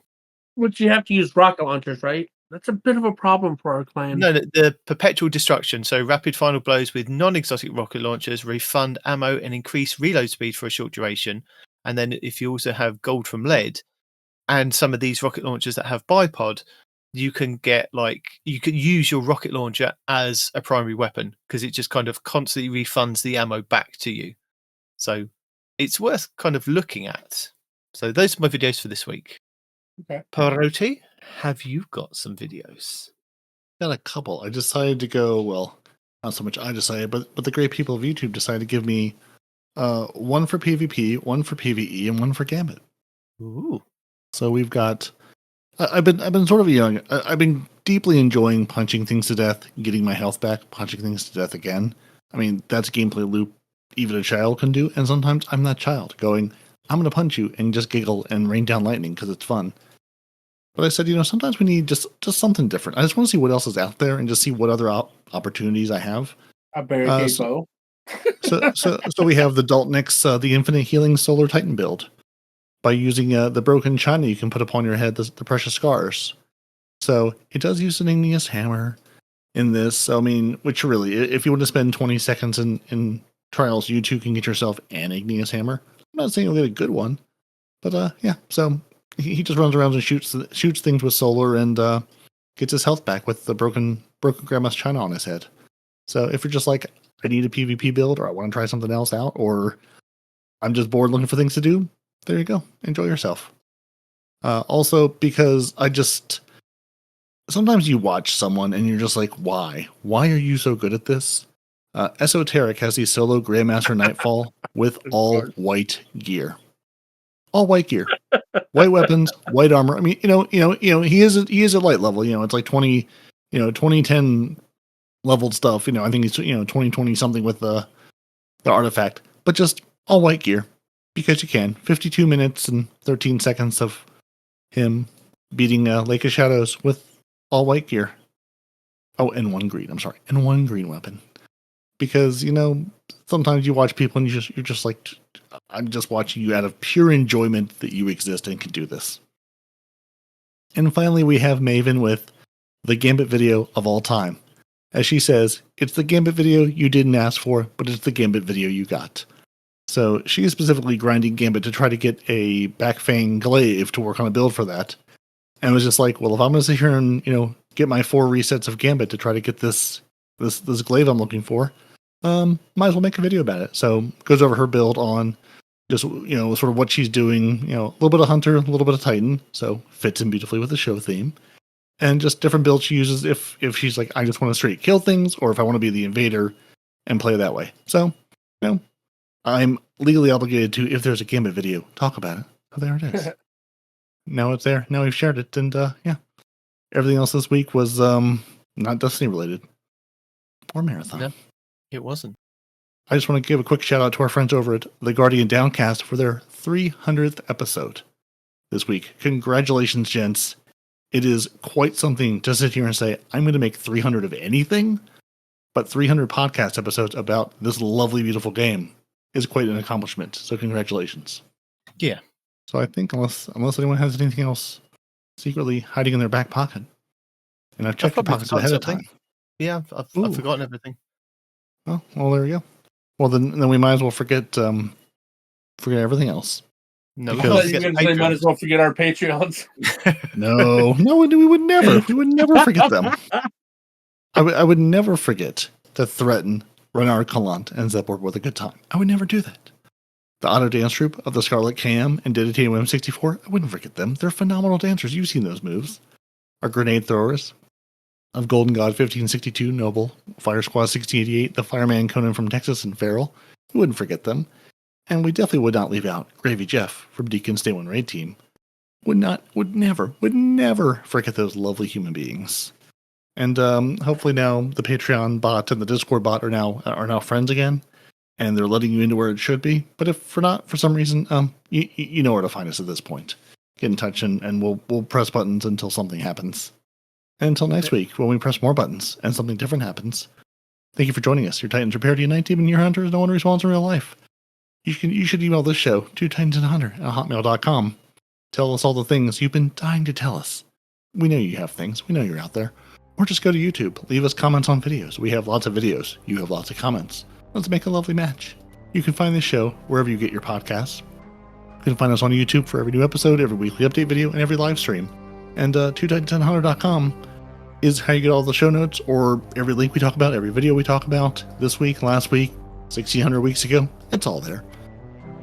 Which you have to use rocket launchers, right? That's a bit of a problem for our clan.
No, the perpetual destruction. So rapid final blows with non-exotic rocket launchers refund ammo and increase reload speed for a short duration. And then if you also have gold from lead and some of these rocket launchers that have bipod, you can use your rocket launcher as a primary weapon because it just kind of constantly refunds the ammo back to you. So it's worth kind of looking at. So those are my videos for this week.
Okay.
Peroty, have you got some videos?
Got a couple. I decided to go, well, not so much I decided, but the great people of YouTube decided to give me one for PvP, one for PvE, and one for Gambit.
Ooh.
So we've got... I've been sort of young. I've been deeply enjoying punching things to death, getting my health back, punching things to death again. I mean, that's a gameplay loop even a child can do, and sometimes I'm that child going, I'm going to punch you and just giggle and rain down lightning because it's fun. But I said, sometimes we need just something different. I just want to see what else is out there and just see what other opportunities I have.
A barricade bow.
So we have the Daltonix, the Infinite Healing Solar Titan build. By using the broken china, you can put upon your head the precious scars. So it does use an igneous hammer in this. So, I mean, which really, if you want to spend 20 seconds in Trials, you too can get yourself an igneous hammer. I'm not saying you'll get a good one, but yeah. So he just runs around and shoots things with solar and gets his health back with the broken grandma's china on his head. So if you're just like, I need a PvP build, or I want to try something else out, or I'm just bored looking for things to do, there you go. Enjoy yourself. Also, because sometimes you watch someone and you're just like, why? Why are you so good at this? Esoteric has the solo Grandmaster Nightfall with all white gear. All white gear. white weapons, white armor. I mean, he is at light level. It's like 2010 leveled stuff. I think he's 2020 something with the artifact, but just all white gear because you can. 52 minutes and 13 seconds of him beating Lake of Shadows with all white gear. Oh, and one green. I'm sorry, and one green weapon. Because sometimes you watch people and you're just like, I'm just watching you out of pure enjoyment that you exist and can do this. And finally, we have Maven with the Gambit video of all time. As she says, it's the Gambit video you didn't ask for, but it's the Gambit video you got. So she is specifically grinding Gambit to try to get a Backfang glaive to work on a build for that. And was just like, well, if I'm going to sit here and, get my 4 resets of Gambit to try to get this glaive I'm looking for, might as well make a video about it. So goes over her build on just, sort of what she's doing, a little bit of Hunter, a little bit of Titan. So fits in beautifully with the show theme. And just different builds she uses if she's like, I just want to straight kill things, or if I want to be the invader and play that way. So, I'm legally obligated to, if there's a Gambit video, talk about it. Oh, there it is. Now it's there. Now we've shared it. And yeah. Everything else this week was not Destiny related. Or Marathon.
No, it wasn't.
I just want to give a quick shout out to our friends over at The Guardian Downcast for their 300th episode this week. Congratulations, gents. It is quite something to sit here and say, I'm going to make 300 of anything, but 300 podcast episodes about this lovely, beautiful game is quite an accomplishment. So congratulations.
Yeah.
So I think unless anyone has anything else secretly hiding in their back pocket, and I've checked the pockets ahead of time.
Yeah, I've forgotten everything.
Oh, well, there we go. Well, then we might as well forget everything else.
No, we might as well forget our Patreons.
No, we would never. We would never forget them. I would never forget to threaten Renard Calant and Zepor with a good time. I would never do that. The Auto Dance Troupe of the Scarlet KM and Dedicated M64, I wouldn't forget them. They're phenomenal dancers. You've seen those moves. Our grenade throwers of Golden God 1562, Noble, Fire Squad 1688, the Fireman Conan from Texas, and Feral. We wouldn't forget them. And we definitely would not leave out Gravy Jeff from Deacon's Day 1 Raid Team. Would never forget those lovely human beings. And hopefully now the Patreon bot and the Discord bot are now friends again. And they're letting you into where it should be. But if for not, for some reason, you know where to find us at this point. Get in touch and we'll press buttons until something happens. And until next week, when we press more buttons and something different happens. Thank you for joining us. Your Titans are Peroty and Night Team, and your Hunters. No one responds in real life. You should email this show to titansandhunter@hotmail.com. Tell us all the things you've been dying to tell us. We know you have things. We know you're out there. Or just go to YouTube. Leave us comments on videos. We have lots of videos. You have lots of comments. Let's make a lovely match. You can find this show wherever you get your podcasts. You can find us on YouTube for every new episode, every weekly update video, and every live stream. And titans.hunter.com is how you get all the show notes, or every link we talk about, every video we talk about, this week, last week, 1,600 weeks ago. It's all there.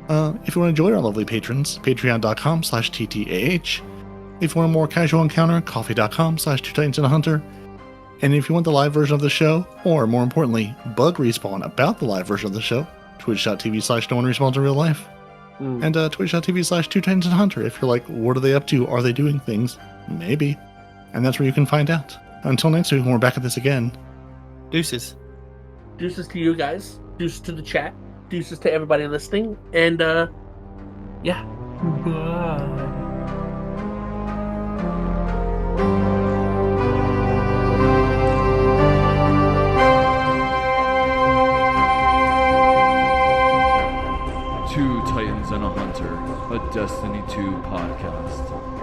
If you want to join our lovely patrons, patreon.com/TTAH. If you want a more casual encounter, coffee.com/2titansandahunter. And if you want the live version of the show, or more importantly, bug respawn about the live version of the show, twitch.tv/no-one-respawns in real life. And twitch.tv/2titansandahunter. If you're like, what are they up to? Are they doing things? Maybe. And that's where you can find out. Until next week, when we're back at this again.
Deuces.
Deuces to you guys. Deuces to the chat. Deuces to everybody listening. And, yeah. Bye.
Two Titans and a Hunter, a Destiny 2 podcast.